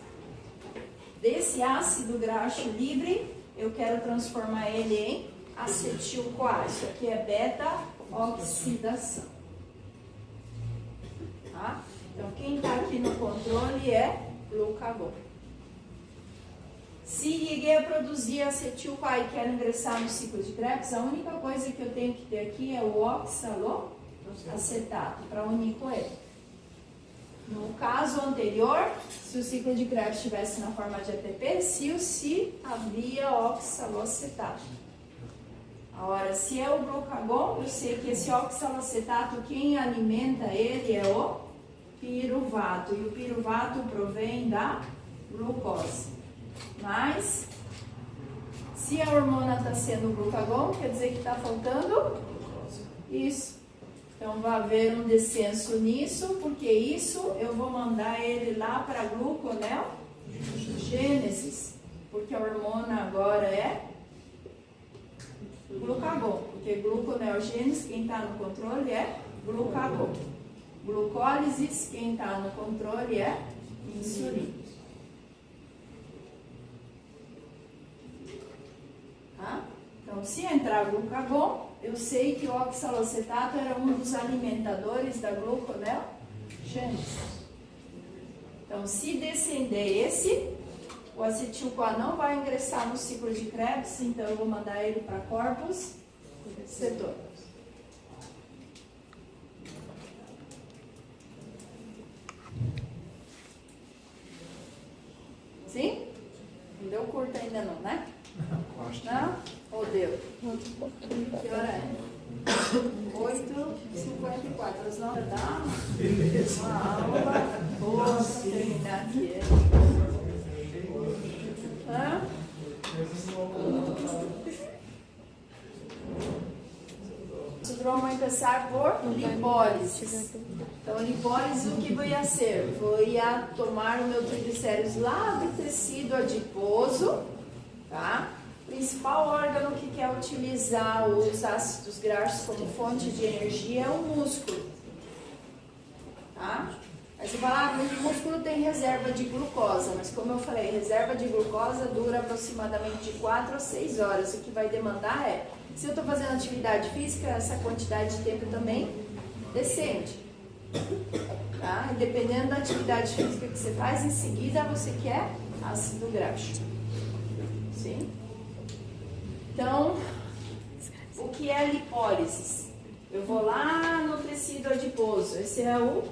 Desse ácido graxo livre, eu quero transformar ele em acetil-CoA. Isso aqui é beta-oxidação. Tá? Então, quem está aqui no controle é glucagon. Se liguei a produzir acetil-CoA e quero ingressar no ciclo de Krebs, a única coisa que eu tenho que ter aqui é o oxaloacetato para unir com ele. No caso anterior, se o ciclo de Krebs estivesse na forma de ATP, se havia oxaloacetato. Agora, se é o glucagon, eu sei que esse oxaloacetato, quem alimenta ele é o piruvato. E o piruvato provém da glucose. Mas, se a hormona está sendo glucagon, quer dizer que está faltando isso. Então, vai haver um descenso nisso, porque isso eu vou mandar ele lá para a gluconeogênese, porque a hormona agora é glucagon, porque gluconeogênese, quem está no controle é glucagon. Glucólise, quem está no controle é insulina. Tá? Então, se entrar glucagon, eu sei que o oxaloacetato era um dos alimentadores da gluconeogênese. Então, se descender esse, o acetil-CoA não vai ingressar no ciclo de Krebs, então eu vou mandar ele para corpos cetônicos. Sim? Não deu curto ainda não, né? Não? Ou deu? Que hora é? 8h54. Às 9 da uma aula. Boa, terminar aqui. Hã? Vamos começar por lipólise. Então, lipólise, o que vou ser? Vou tomar o meu triglicéridos lá do tecido adiposo, tá? O principal órgano que quer utilizar os ácidos graxos como fonte de energia é o músculo, tá? Aí você fala, o músculo tem reserva de glucosa, mas como eu falei, reserva de glucosa dura aproximadamente de 4 a 6 horas. O que vai demandar é, se eu estou fazendo atividade física, essa quantidade de tempo também descende, tá? E dependendo da atividade física que você faz, em seguida você quer ácido graxo, sim? Então, o que é lipólise? Eu vou lá no tecido adiposo, esse é o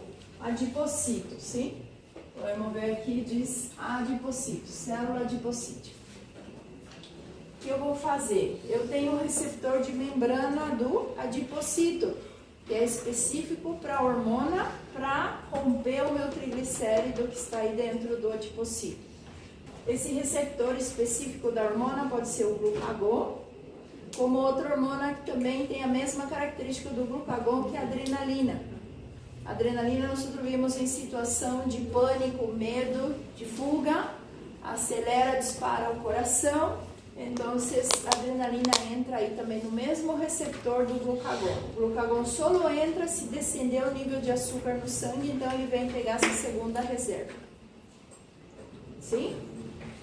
adipocito, sim? Vamos ver aqui, diz adipocito, célula adipocítica. O que eu vou fazer? Eu tenho um receptor de membrana do adipocito, que é específico para a hormona, para romper o meu triglicérido que está aí dentro do adipocito. Esse receptor específico da hormona pode ser o glucagon, como outra hormona que também tem a mesma característica do glucagon, que é a adrenalina. A adrenalina nós vimos em situação de pânico, medo, de fuga, acelera, dispara o coração. Então, a adrenalina entra aí também no mesmo receptor do glucagon. O glucagon só entra se descender o nível de açúcar no sangue, então ele vem pegar essa segunda reserva. Sim?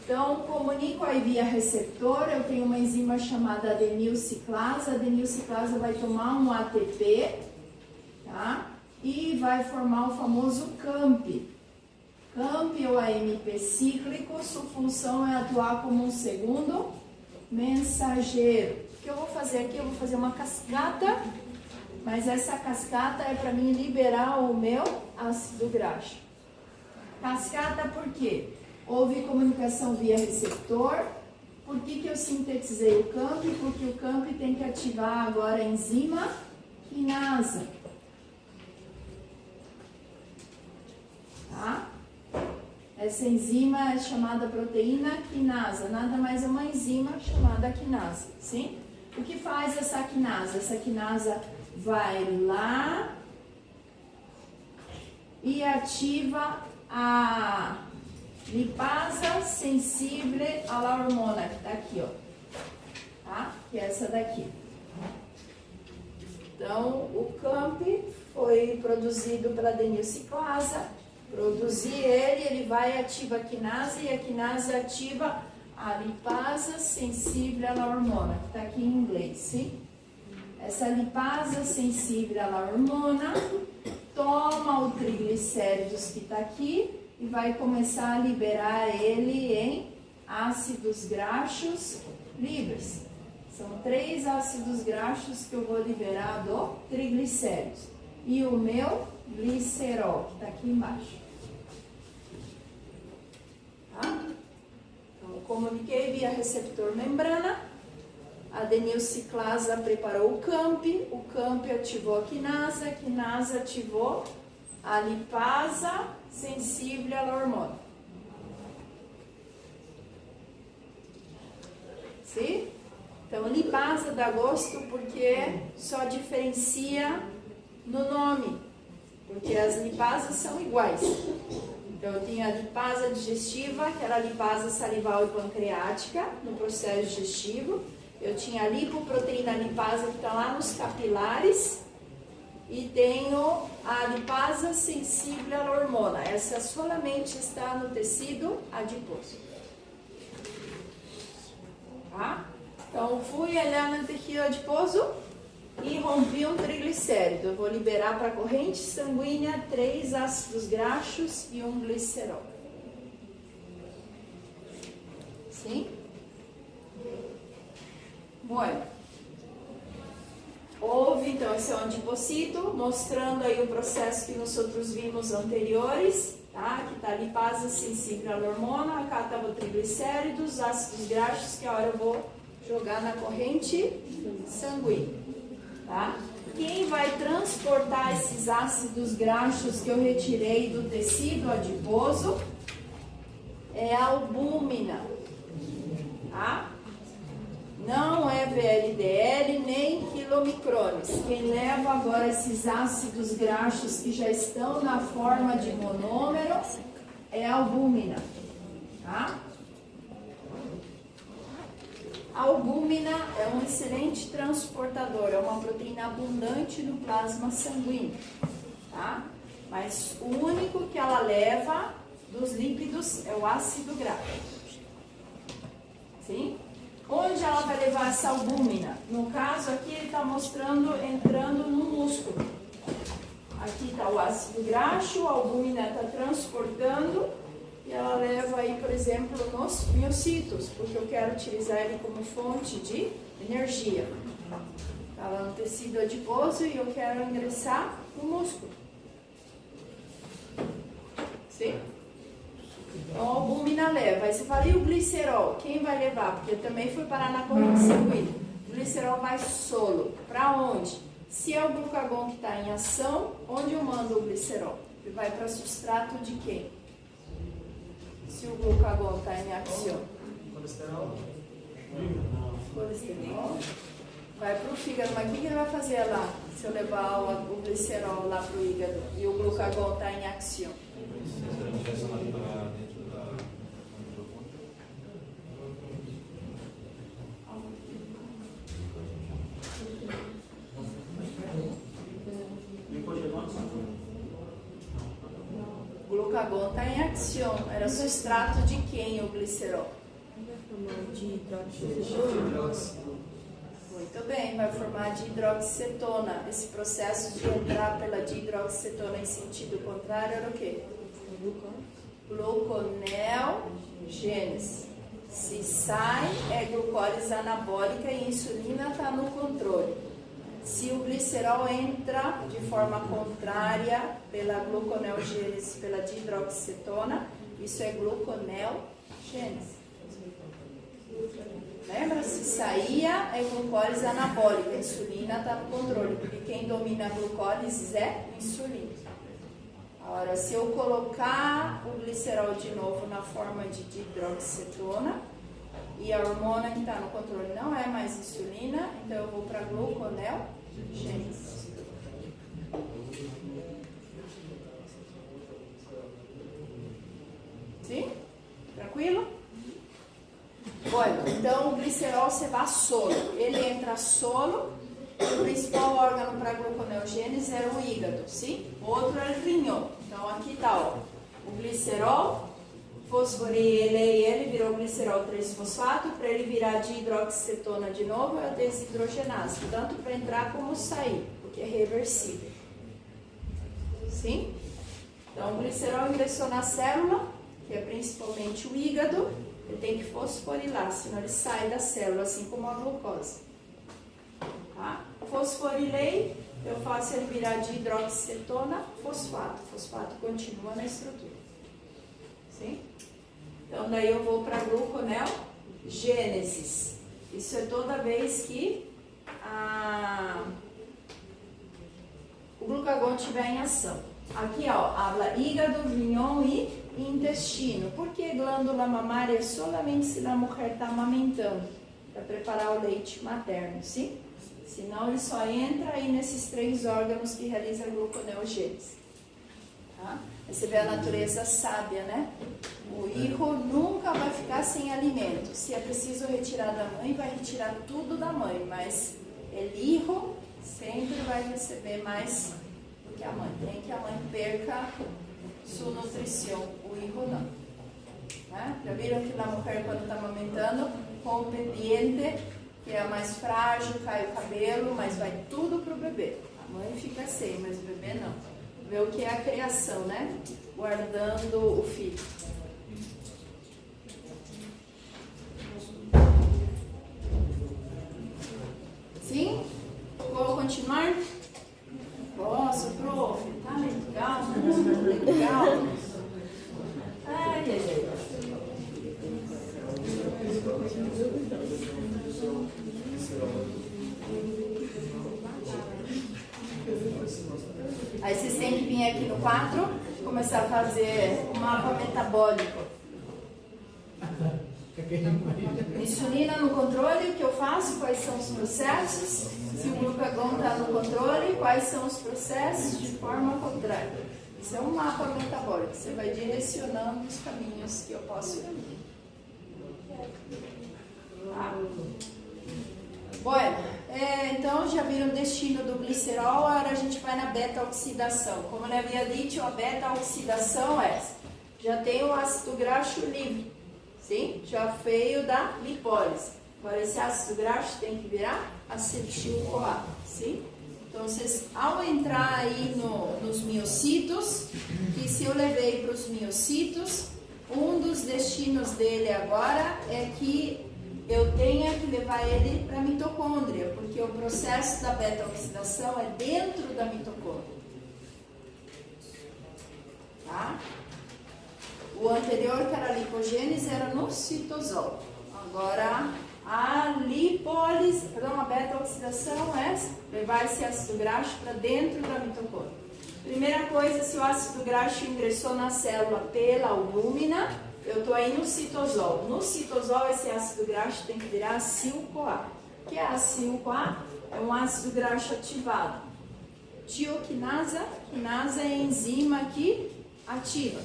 Então, comunico aí via receptor, eu tenho uma enzima chamada adenilciclase. A adenilciclase vai tomar um ATP, tá? E vai formar o famoso CAMP. CAMP ou AMP cíclico, sua função é atuar como um segundo mensageiro. O que eu vou fazer aqui? Eu vou fazer uma cascata, mas essa cascata é para mim liberar o meu ácido graxo. Cascata por quê? Houve comunicação via receptor. Por que eu sintetizei o CAMP? Porque o CAMP tem que ativar agora a enzima quinasa. Tá? Essa enzima é chamada proteína quinasa, nada mais é uma enzima chamada quinasa, sim? O que faz essa quinasa? Essa quinasa vai lá e ativa a lipasa sensível à hormona, que está aqui, ó, tá? Que é essa daqui. Então, o CAMP foi produzido pela adenilciclasa. Produzir ele vai ativar a quinase e a quinase ativa a lipasa sensível à hormona, que está aqui em inglês, sim? Essa lipasa sensível à hormona toma o triglicéridos que está aqui e vai começar a liberar ele em ácidos graxos livres. São 3 ácidos graxos que eu vou liberar do triglicéridos. E o meu glicerol, que está aqui embaixo. Tá? Então, eu comuniquei via receptor membrana. A adenilciclasa preparou o CAMP ativou a quinase ativou a lipasa sensível à hormona. Sim? Então, lipasa dá gosto porque só diferencia no nome, porque as lipasas são iguais. Então, eu tinha a lipasa digestiva, que era a lipasa salival e pancreática, no processo digestivo. Eu tinha a lipoproteína lipasa, que está lá nos capilares. E tenho a lipasa sensível à hormona. Essa solamente está no tecido adiposo. Tá? Então, fui olhar no tecido adiposo e rompi um triglicérido. Eu vou liberar para a corrente sanguínea 3 ácidos graxos e um glicerol. Sim? Bueno. Houve, então, esse é o adipocito, mostrando aí o processo que nós outros vimos anteriores, tá? Aqui está a lipasa sensível à hormona, cá estava o triglicéridos, ácidos graxos, que agora eu vou jogar na corrente sanguínea, tá? Quem vai transportar esses ácidos graxos que eu retirei do tecido adiposo é a albúmina, tá? Não é VLDL nem quilomicrones. Quem leva agora esses ácidos graxos que já estão na forma de monômero é a albúmina, tá? A albúmina é um excelente transportador, é uma proteína abundante no plasma sanguíneo, tá? Mas o único que ela leva dos lípidos é o ácido graxo. Sim? Onde ela vai levar essa albúmina? No caso aqui ele está mostrando entrando no músculo. Aqui está o ácido graxo, a albúmina está transportando e ela leva aí, por exemplo, nos miocitos, porque eu quero utilizar ele como fonte de energia. Está lá no tecido adiposo e eu quero ingressar no músculo. Sim? Então, a albúmina leva. Aí você fala, e o glicerol? Quem vai levar? Porque também foi parar na corrente sanguínea. O glicerol vai solo. Para onde? Se é o glucagon que está em ação, onde eu mando o glicerol? Ele vai para substrato de quem? Se o glucagon está em ação. Colesterol? Colesterol. Vai para o fígado. Mas o que ele vai fazer lá? Se eu levar o glicerol lá para o hígado e o glucagon está em ação? O glucagon está em ação. Era substrato de quem o glicerol? De hidróxido. Muito bem, vai formar dihidroxicetona. Esse processo de entrar pela dihidroxicetona em sentido contrário era o quê? Gluconeogênese. Se sai, é glucólise anabólica e a insulina está no controle. Se o glicerol entra de forma contrária pela gluconeogênese, pela dihidroxicetona, isso é gluconeogênese. Lembra? Se saía, é glucólise anabólica, a insulina está no controle, porque quem domina a glucólise é a insulina. Agora, se eu colocar o glicerol de novo na forma de dihidroxicetona, e a hormona que está no controle não é mais insulina, então eu vou para gluconeogênese. Sim? Tranquilo? Olha, então o glicerol você vai solo. Ele entra solo. O principal órgano para a gluconeogênese era o hígado, sim? O outro era o rinhão. Então aqui está, ó, o glicerol, fosforilei ele, virou glicerol 3-fosfato. Para ele virar dihidroxicetona de novo, é a desidrogenase, tanto para entrar como sair, porque é reversível. Sim? Então o glicerol ingressou na célula, que é principalmente o hígado, ele tem que fosforilar, senão ele sai da célula, assim como a glucose. Tá? Fosforilei, eu faço ele virar de hidroxicetona, fosfato. Fosfato continua na estrutura. Sim? Então, daí eu vou para a gluconeogênese. Isso é toda vez que o glucagon estiver em ação. Aqui, ó, habla hígado, rinhão e intestino. Por que glândula mamária? Solamente se a mulher está amamentando, para preparar o leite materno, sim? Senão ele só entra aí nesses 3 órgãos que realizam a gluconeogênese. Tá? Aí você vê a natureza sábia, né? O hijo nunca vai ficar sem alimento. Se é preciso retirar da mãe, vai retirar tudo da mãe, mas ele hijo sempre vai receber mais do que a mãe. Nem que a mãe perca sua nutrição, o hijo não. Né? Já viram que a mulher, quando está amamentando, rompe diente, que é a mais frágil, cai o cabelo, mas vai tudo pro bebê. A mãe fica sem, mas o bebê não. Vê o que é a criação, né? Guardando o filho. Sim? Vou continuar? Nossa, prof, tá legal, legal. Ai, ai, ai. Aí vocês têm que vir aqui no 4 e começar a fazer um mapa metabólico. Insulina no controle, o que eu faço? Quais são os processos? Se o glucagon está no controle, quais são os processos de forma contrária? Isso é um mapa metabólico. Você vai direcionando os caminhos que eu posso ir. Tá? Bueno, então já viram o destino do glicerol, agora a gente vai na beta-oxidação. Como eu havia dito, a beta-oxidação é, já tem o ácido graxo livre, sim? Já veio da lipólise. Agora esse ácido graxo tem que virar acetil-CoA, sim? Então vocês, ao entrar aí nos miocitos, que se eu levei para os miocitos, um dos destinos dele agora é que eu tenha que levar ele para a mitocôndria, porque o processo da beta-oxidação é dentro da mitocôndria. Tá? O anterior, que era a lipogênese, era no citosol. Agora, a lipólise, a beta-oxidação é levar esse ácido graxo para dentro da mitocôndria. Primeira coisa, se o ácido graxo ingressou na célula pela albúmina, eu estou aí no citosol. No citosol, esse ácido graxo tem que virar acil-CoA. O que é acil-CoA? É um ácido graxo ativado. Tioquinasa, quinasa é a enzima que ativa.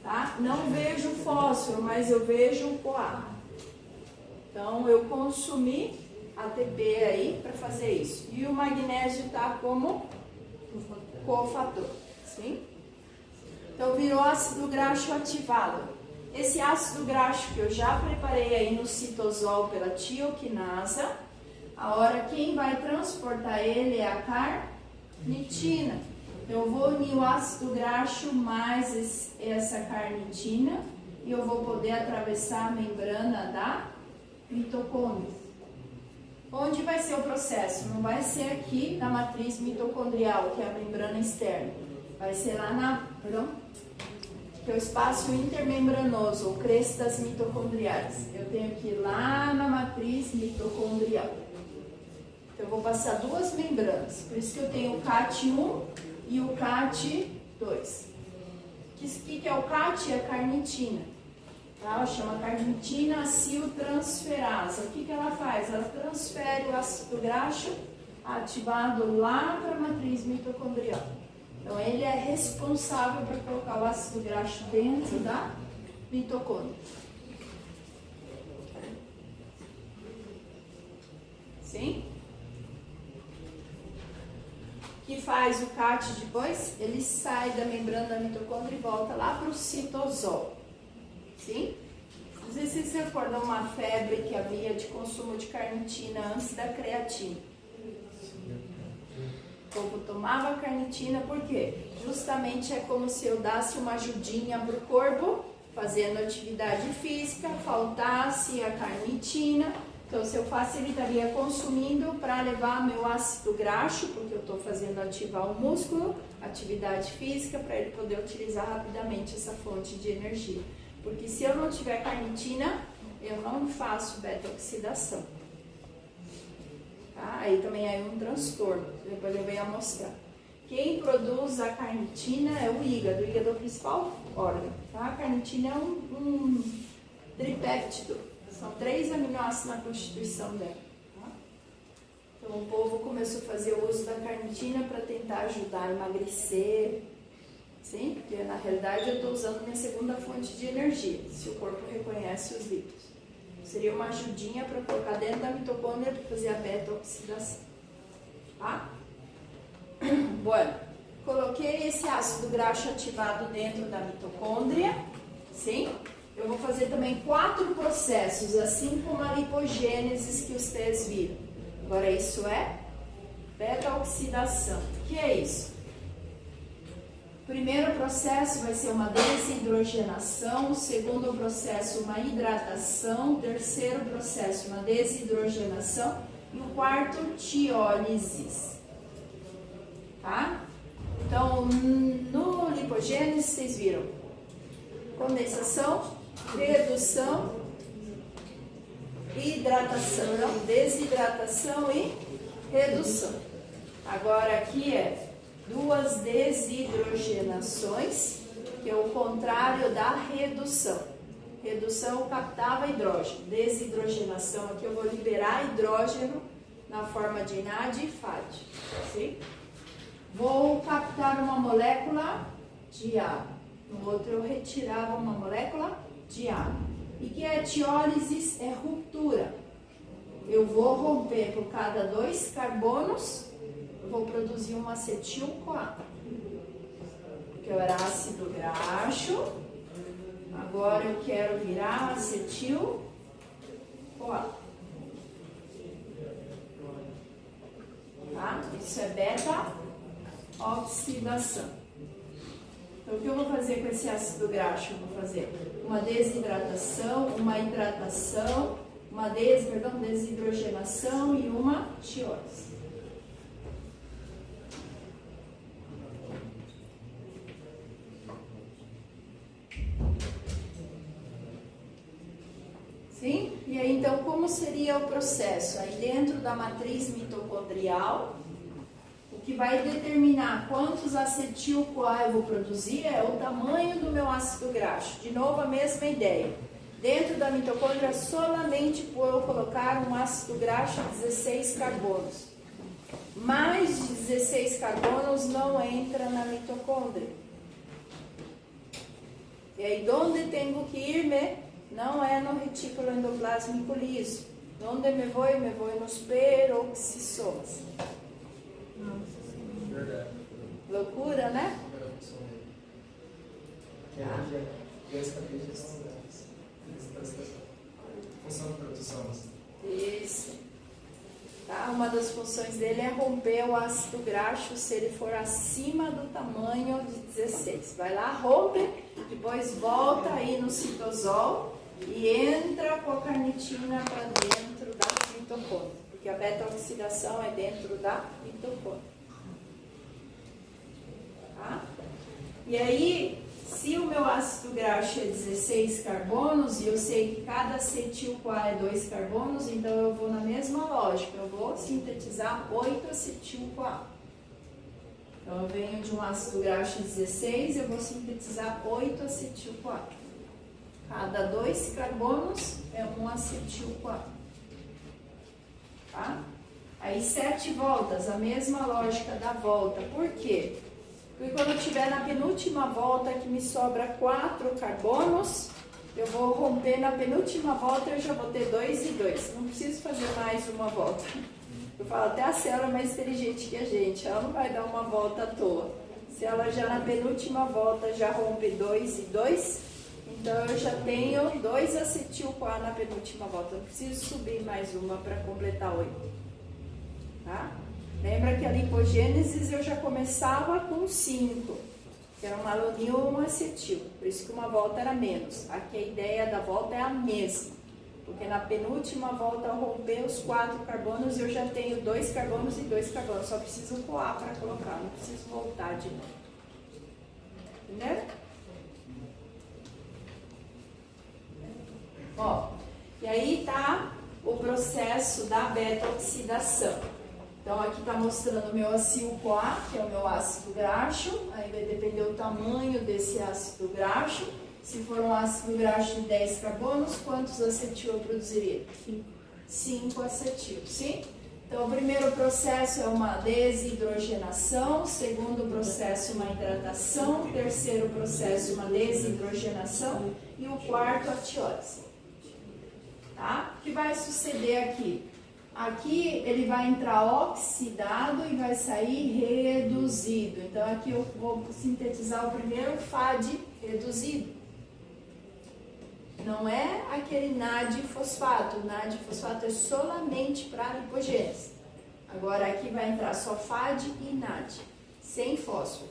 Tá? Não vejo fósforo, mas eu vejo o CoA. Então, eu consumi ATP aí para fazer isso. E o magnésio está como cofator. Sim? Então, virou ácido graxo ativado. Esse ácido graxo que eu já preparei aí no citosol pela tioquinasa, a hora quem vai transportar ele é a carnitina. Eu vou unir o ácido graxo mais essa carnitina e eu vou poder atravessar a membrana da mitocôndria. Onde vai ser o processo? Não vai ser aqui na matriz mitocondrial, que é a membrana externa. Vai ser lá que é o espaço intermembranoso, ou crestas mitocondriais. Eu tenho que ir lá na matriz mitocondrial. Então, eu vou passar 2 membranas. Por isso que eu tenho o CAT1 e o CAT2. 2. O que é o CAT? É a carnitina. Tá? Chama carnitina aciltransferasa. O que ela faz? Ela transfere o ácido graxo ativado lá para a matriz mitocondrial. Então, ele é responsável por colocar o ácido graxo dentro da mitocôndria. Sim? O que faz o CAT depois? Ele sai da membrana da mitocôndria e volta lá para o citosol. Sim? Não sei se você se recorda uma febre que havia de consumo de carnitina antes da creatina. O povo tomava carnitina por quê? Justamente é como se eu desse uma ajudinha para o corpo, fazendo atividade física, faltasse a carnitina. Então, se eu facilitaria consumindo para levar meu ácido graxo, porque eu estou fazendo ativar o músculo, atividade física, para ele poder utilizar rapidamente essa fonte de energia. Porque se eu não tiver carnitina, eu não faço beta-oxidação. Tá? Aí também é um transtorno, depois eu venho a mostrar. Quem produz a carnitina é o hígado é o principal órgão. Tá? A carnitina é um tripéptido, são 3 aminoácidos na constituição dela. Tá? Então o povo começou a fazer o uso da carnitina para tentar ajudar a emagrecer. Sim? Porque na realidade eu estou usando minha segunda fonte de energia, se o corpo reconhece os lípidos. Seria uma ajudinha para colocar dentro da mitocôndria para fazer a beta-oxidação. Tá? Bueno, coloquei esse ácido graxo ativado dentro da mitocôndria. Sim? Eu vou fazer também 4 processos, assim como a lipogênese que vocês viram. Agora isso é beta-oxidação. O que é isso? O primeiro processo vai ser uma desidrogenação, o segundo processo uma hidratação, o terceiro processo uma desidrogenação e o quarto tiólise. Tá? Então, no lipogênese vocês viram condensação, redução, hidratação, não, desidratação e redução. Agora aqui é 2 desidrogenações, que é o contrário da redução. Redução captava hidrogênio. Desidrogenação, aqui eu vou liberar hidrogênio na forma de NAD e FAD. Sim? Vou captar uma molécula de água. No outro eu retirava uma molécula de água. E que é tiólise? É ruptura. Eu vou romper por cada 2 carbonos, eu vou produzir um acetil-CoA. Que era ácido graxo. Agora eu quero virar acetil-CoA. Tá? Isso é beta-oxidação. Então, o que eu vou fazer com esse ácido graxo? Eu vou fazer uma desidratação, uma hidratação, uma desidrogenação e uma tiólise. Sim? E aí, então, como seria o processo? Aí, dentro da matriz mitocondrial, o que vai determinar quantos acetil-CoA eu vou produzir é o tamanho do meu ácido graxo. De novo, a mesma ideia. Dentro da mitocôndria, solamente vou colocar um ácido graxo de 16 carbonos. Mais de 16 carbonos não entra na mitocôndria. E aí, onde tenho que ir? Não é no retículo endoplásmico liso. Onde me vou nos peroxisomas. Verdade. Loucura, né? Função de produção. Isso. Tá? Uma das funções dele é romper o ácido graxo se ele for acima do tamanho de 16. Vai lá, rompe, depois volta aí no citosol e entra com a carnitina para dentro da mitocôndria, porque a beta-oxidação é dentro da mitocôndria. Tá? E aí, se o meu ácido graxo é 16 carbonos e eu sei que cada acetil-CoA é 2 carbonos, então eu vou na mesma lógica, eu vou sintetizar 8 acetil-CoA. Então, eu venho de um ácido graxo 16, eu vou sintetizar 8-acetil-CoA. Cada 2 carbonos é um acetil-CoA. Tá? Aí 7 voltas, a mesma lógica da volta. Por quê? Porque quando eu estiver na penúltima volta que me sobra 4 carbonos, eu vou romper na penúltima volta e eu já vou ter 2 e 2. Não preciso fazer mais uma volta. Eu falo, até a célula é mais inteligente que a gente, ela não vai dar uma volta à toa. Se ela já na penúltima volta já rompe 2 e 2, então eu já tenho 2 acetil-CoA na penúltima volta. Eu não preciso subir mais uma para completar 8. Tá? Lembra que a lipogênese eu já começava com 5, que era um malonil ou um acetil. Por isso que uma volta era menos. Aqui a ideia da volta é a mesma. Porque na penúltima volta, ao romper os 4 carbonos, eu já tenho 2 carbonos e 2 carbonos. Só preciso coar para colocar, não preciso voltar de novo. Entendeu? Ó, e aí tá o processo da beta-oxidação. Então aqui está mostrando o meu acil-CoA, que é o meu ácido graxo. Aí vai depender do tamanho desse ácido graxo. Se for um ácido graxo de 10 carbonos, quantos acetil eu produziria? 5 acetil, sim? Então, o primeiro processo é uma desidrogenação, o segundo processo uma hidratação, o terceiro processo uma desidrogenação e o quarto a tiólise. Tá? O que vai suceder aqui? Aqui ele vai entrar oxidado e vai sair reduzido. Então, aqui eu vou sintetizar o primeiro FAD reduzido. Não é aquele NAD-fosfato. O NAD-fosfato é solamente para lipogênese. Agora aqui vai entrar só FAD e NAD, sem fósforo.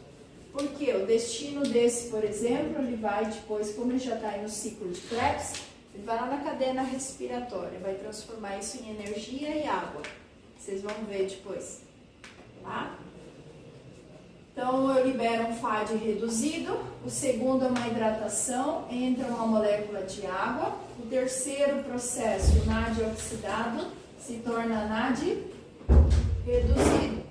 Por quê? O destino desse, por exemplo, ele vai depois, como ele já está aí no ciclo de Krebs, ele vai lá na cadeia respiratória, vai transformar isso em energia e água. Vocês vão ver depois. Tá? Então, eu libero um FAD reduzido, o segundo é uma hidratação, entra uma molécula de água, o terceiro processo, o NAD oxidado, se torna NAD reduzido.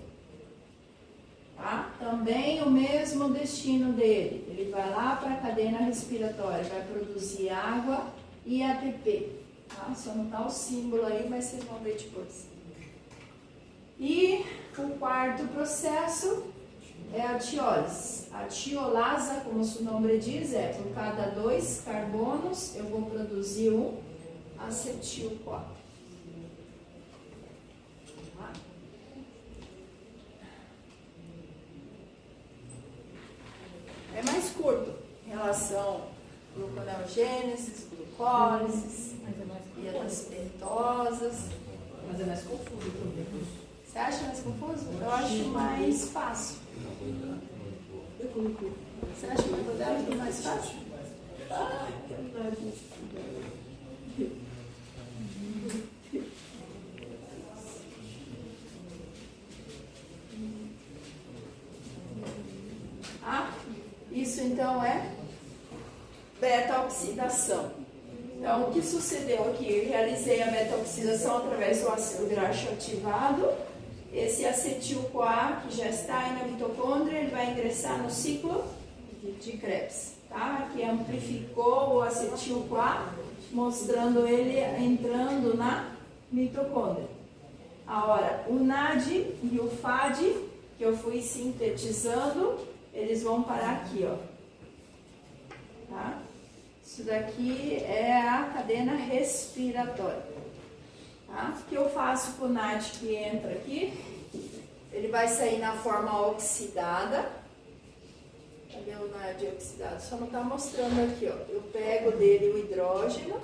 Tá? Também o mesmo destino dele, ele vai lá para a cadeia respiratória, vai produzir água e ATP. Tá? Só não está o símbolo aí, mas vocês vão ver depois. E o quarto processo é a tiólise. A tiolasa, como o nome diz, é por cada 2 carbonos eu vou produzir um acetil-CoA. Tá? É mais curto em relação à gluconeogênese, glucólise, dietas pentosas. Mas é mais confuso também. Você acha mais confuso? Eu acho mais fácil. Você acha mais moderno mais fácil? Isso então é beta-oxidação. Então, o que sucedeu aqui? Eu realizei a beta-oxidação através do ácido graxo ativado. Esse acetil-CoA, que já está aí na mitocôndria, ele vai ingressar no ciclo de Krebs. Tá? Aqui amplificou o acetil-CoA, mostrando ele entrando na mitocôndria. Agora, o NAD e o FAD, que eu fui sintetizando, eles vão parar aqui, ó. Tá? Isso daqui é a cadeia respiratória. Tá? O que eu faço com o NAD que entra aqui? Ele vai sair na forma oxidada. Cadê o NAD oxidado? Só não está mostrando aqui, ó. Eu pego dele o hidrógeno.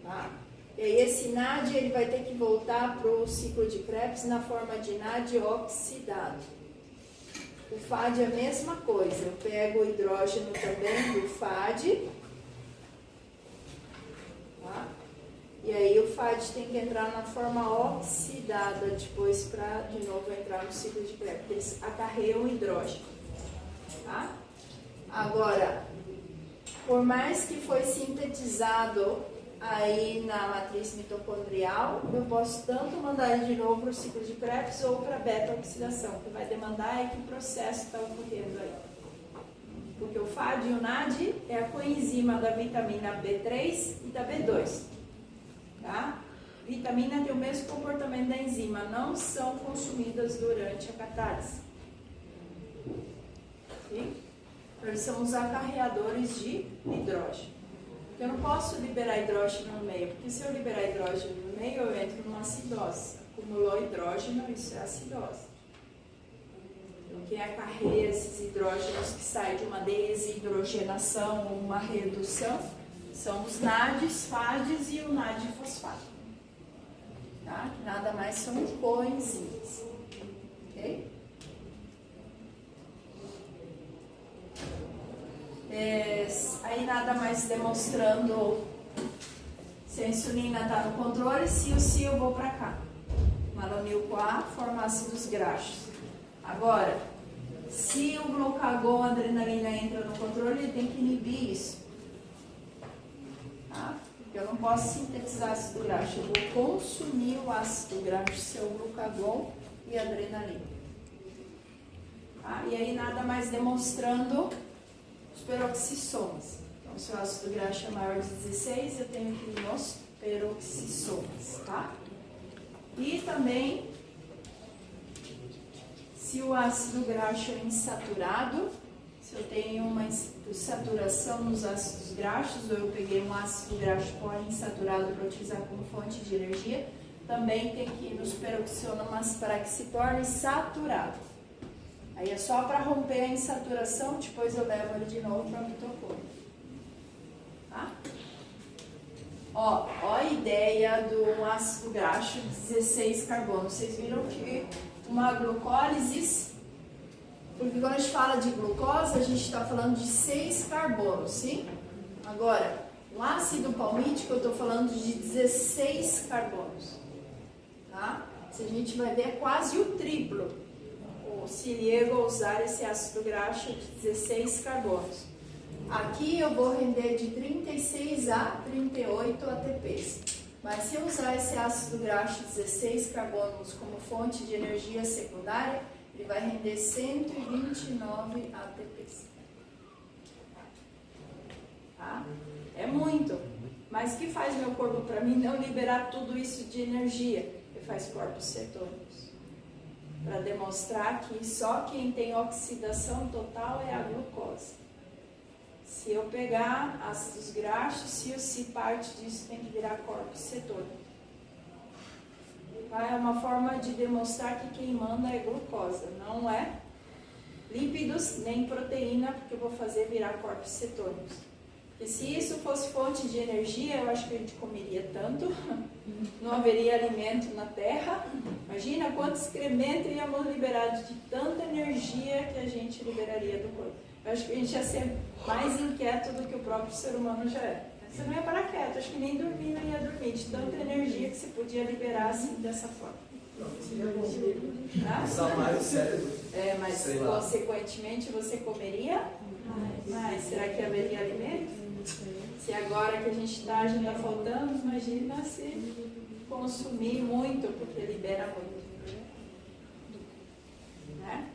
Tá? E aí esse NAD ele vai ter que voltar para o ciclo de Krebs na forma de NAD oxidado. O FAD é a mesma coisa. Eu pego o hidrógeno também do FAD. Tá? E aí o FAD tem que entrar na forma oxidada depois para de novo entrar no ciclo de Krebs. Eles acarreiam o hidrógeno. Tá? Agora, por mais que foi sintetizado aí na matriz mitocondrial, eu posso tanto mandar ele de novo para o ciclo de Krebs ou para a beta-oxidação. O que vai demandar é que processo está ocorrendo aí. Porque o FAD e o NAD é a coenzima da vitamina B3 e da B2. Tá? Vitamina tem o mesmo comportamento da enzima, não são consumidas durante a catálise. Okay? Eles são os acarreadores de hidrogeno. Eu não posso liberar hidrogeno no meio, porque se eu liberar hidrogeno no meio, eu entro numa acidose. Acumulou hidrogeno, isso é acidose. Então, quem acarreia esses hidrógenos que saem de uma desidrogenação ou uma redução são os NADs, FADs e o NAD-fosfato. Tá? Que nada mais são coenzimas. Ok? Aí nada mais demonstrando se a insulina está no controle, se o si eu vou para cá. Malonil-CoA forma ácidos graxos. Agora, se o glucagon, a adrenalina entra no controle, ele tem que inibir isso. Tá? Porque eu não posso sintetizar ácido graxo, eu vou consumir o ácido graxo, seu glucagon e a adrenalina. Tá? E aí nada mais demonstrando os peroxissomas. Então, se o ácido graxo é maior de 16, eu tenho que ir nos peroxissomas, tá? E também, se o ácido graxo é insaturado, se eu tenho uma saturação nos ácidos graxos, ou eu peguei um ácido graxo poliinsaturado para utilizar como fonte de energia, também tem que ir nos peroxissomas para que se torne saturado. Aí é só para romper a insaturação, depois eu levo ele de novo para a mitocôndria. Tá? Ó a ideia do ácido graxo, 16 carbonos. Vocês viram que uma glucólise, porque quando a gente fala de glucose, a gente está falando de 6 carbonos, sim? Agora, o ácido palmítico, eu estou falando de 16 carbonos. Tá? Se a gente vai ver, é quase o triplo. Se eu usar esse ácido graxo de 16 carbonos. Aqui eu vou render de 36 a 38 ATPs. Mas se eu usar esse ácido graxo de 16 carbonos como fonte de energia secundária, ele vai render 129 ATPs. Tá? É muito. Mas o que faz meu corpo para mim não liberar tudo isso de energia? Ele faz corpos cetônicos. Para demonstrar que só quem tem oxidação total é a glucose. Se eu pegar ácidos graxos, se parte disso tem que virar corpos cetônicos. É uma forma de demonstrar que quem manda é glucose, não é lípidos nem proteína, porque eu vou fazer virar corpos cetônicos. Porque se isso fosse fonte de energia, eu acho que a gente comeria tanto, não haveria alimento na Terra. Imagina quanto excremento íamos liberar de tanta energia que a gente liberaria do corpo. Eu acho que a gente ia ser mais inquieto do que o próprio ser humano já é. Você não ia parar quieto, acho que nem dormir não ia dormir, de tanta energia que você podia liberar assim, dessa forma. Só mais o cérebro. Mas consequentemente você comeria? Mas será que haveria alimento? Se agora que a gente está, já está faltando, imagina se consumir muito, porque libera muito. Né?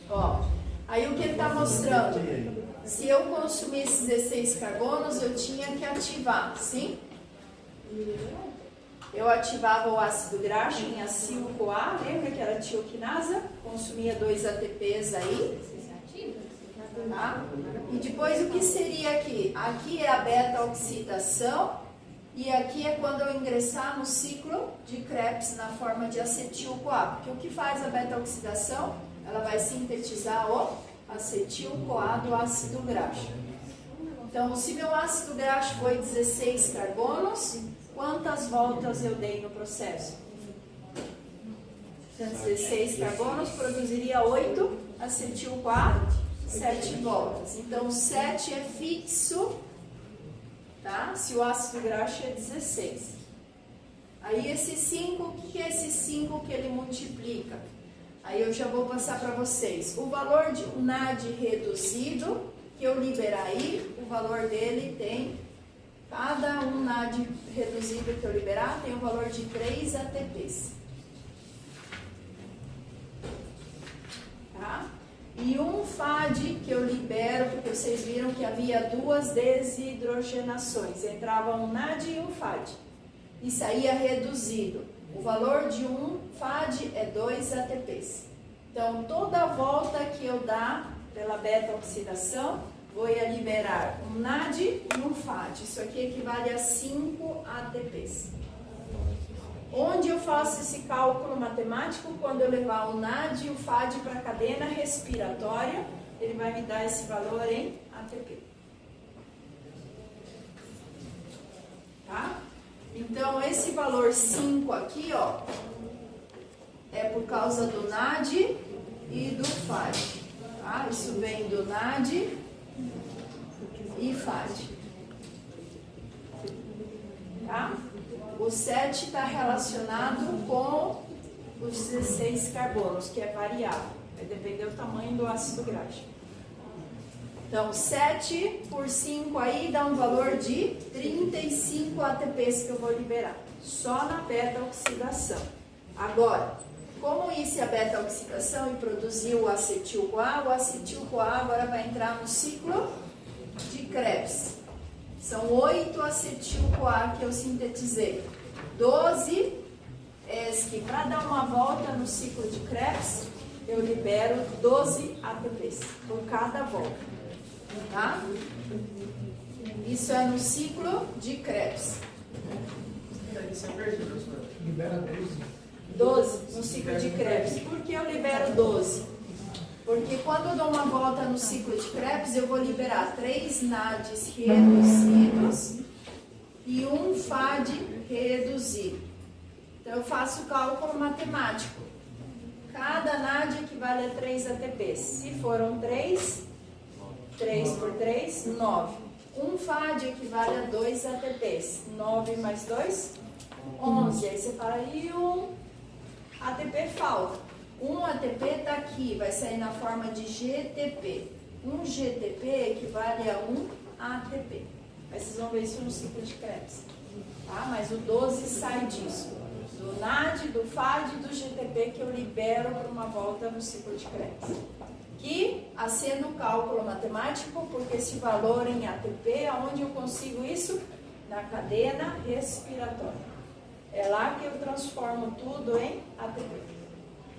Ó, aí o que ele está mostrando? Se eu consumisse 16 carbonos, eu tinha que ativar, sim? Eu ativava o ácido graxo em acil-CoA, lembra que era tioquinasa? Consumia 2 ATPs aí. Tá? E depois o que seria aqui? Aqui é a beta-oxidação e aqui é quando eu ingressar no ciclo de Krebs na forma de acetil-CoA. Porque o que faz a beta-oxidação? Ela vai sintetizar o acetil-CoA do ácido graxo. Então, se meu ácido graxo foi 16 carbonos, quantas voltas eu dei no processo? 16 carbonos produziria 8 acetil-CoA. 7 voltas. Então, 7 é fixo, tá? Se o ácido graxo é 16. Aí, esse 5, o que é esse 5 que ele multiplica? Aí eu já vou passar para vocês. O valor de um NAD reduzido, que eu liberar aí, o valor dele tem Cada um NAD reduzido que eu liberar tem um valor de 3 ATPs. Tá? E um FAD que eu libero, porque vocês viram que havia 2 desidrogenações. Entrava um NAD e um FAD. E saía reduzido. O valor de um FAD é 2 ATPs. Então, toda volta que eu dar pela beta-oxidação, vou liberar um NAD e um FAD. Isso aqui equivale a 5 ATPs. Onde eu faço esse cálculo matemático? Quando eu levar o NAD e o FAD para a cadena respiratória, ele vai me dar esse valor em ATP. Tá? Então, esse valor 5 aqui, ó, é por causa do NAD e do FAD. Tá? Isso vem do NAD e FAD. Tá? O 7 está relacionado com os 16 carbonos, que é variável. Vai depender do tamanho do ácido gráfico. Então, 7 por 5 aí dá um valor de 35 ATPs que eu vou liberar. Só na beta-oxidação. Agora, como isso é a beta-oxidação e produziu o acetil-CoA, o acetil-CoA agora vai entrar no ciclo de Krebs. São 8 acetil-CoA que eu sintetizei. 12 que para dar uma volta no ciclo de Krebs, eu libero 12 ATPs por cada volta. Tá? Isso é no ciclo de Krebs. Isso é perdido, professor. Libera 12. 12 no ciclo de Krebs. Por que eu libero 12? Porque quando eu dou uma volta no ciclo de Krebs, eu vou liberar 3 NADs reduzidos e um FAD reduzido. Então, eu faço o cálculo matemático. Cada NAD equivale a 3 ATPs. Se foram 3 por 3, 9. Um FAD equivale a 2 ATPs. 9 mais 2, 11. Aí você fala, e um ATP falta. Um ATP está aqui, vai sair na forma de GTP. Um GTP equivale a um ATP. Mas vocês vão ver isso no ciclo de Krebs. Tá? Mas o 12 sai disso. Do NAD, do FAD e do GTP que eu libero para uma volta no ciclo de Krebs. Que acendo o cálculo matemático, porque esse valor em ATP, aonde eu consigo isso? Na cadena respiratória. É lá que eu transformo tudo em ATP.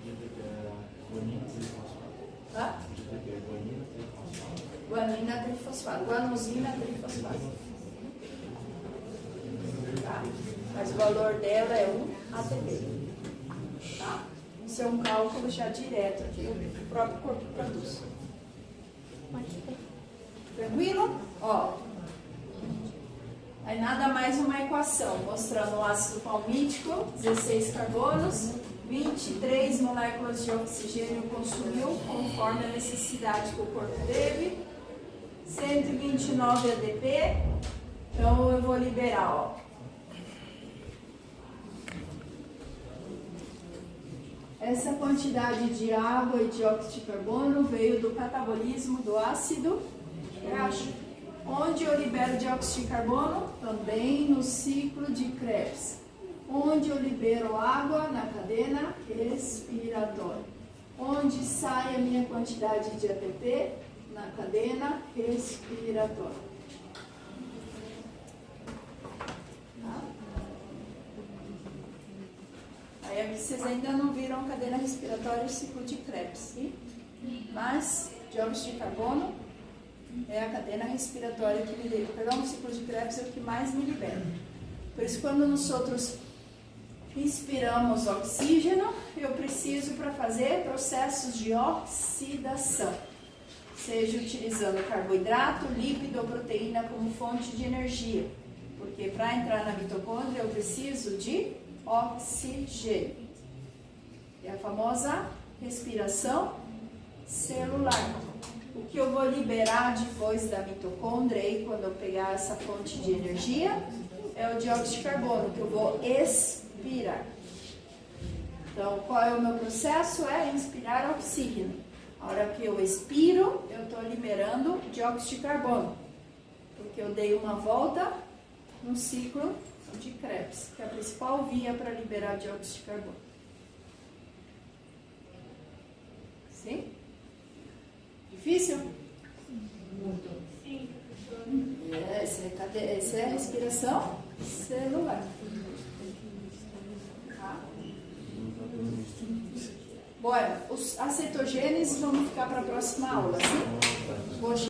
GTP é guanina trifosfato. Tá? GTP é guanina trifosfato. Guanina trifosfato. Guanosina trifosfato. Tá? Mas o valor dela é 1 ATP. Tá? Isso é um cálculo já direto que o próprio corpo produz. Tranquilo? Ó. Aí nada mais uma equação mostrando o ácido palmítico, 16 carbonos, 23 moléculas de oxigênio consumiu conforme a necessidade que o corpo teve, 129 ADP. Então eu vou liberar, ó. Essa quantidade de água e dióxido de carbono veio do catabolismo do ácido graxo. Onde eu libero dióxido de carbono? Também no ciclo de Krebs. Onde eu libero água? Na cadena respiratória. Onde sai a minha quantidade de ATP? Na cadena respiratória. Tá? Aí vocês ainda não viram a cadena respiratória e o ciclo de Krebs, sim? Mas dióxido de carbono é a cadena respiratória que me libera. Pegar um ciclo de Krebs é o que mais me libera. Por isso, quando nós outros inspiramos oxígeno, eu preciso para fazer processos de oxidação. Seja utilizando carboidrato, lípido ou proteína como fonte de energia. Porque para entrar na mitocôndria eu preciso de oxigênio. É a famosa respiração celular. O que eu vou liberar depois da mitocôndria, aí, quando eu pegar essa fonte de energia, é o dióxido de carbono, que eu vou expirar. Então, qual é o meu processo? É inspirar oxígeno. A hora que eu expiro, eu estou liberando dióxido de carbono. Porque eu dei uma volta no ciclo de Krebs, que é a principal via para liberar dióxido de carbono. Sim? Difícil? Sim, professora. Essa é a respiração? Você não vai. Tá? Bora, as cetogêneses vamos ficar para a próxima aula, sim? Vou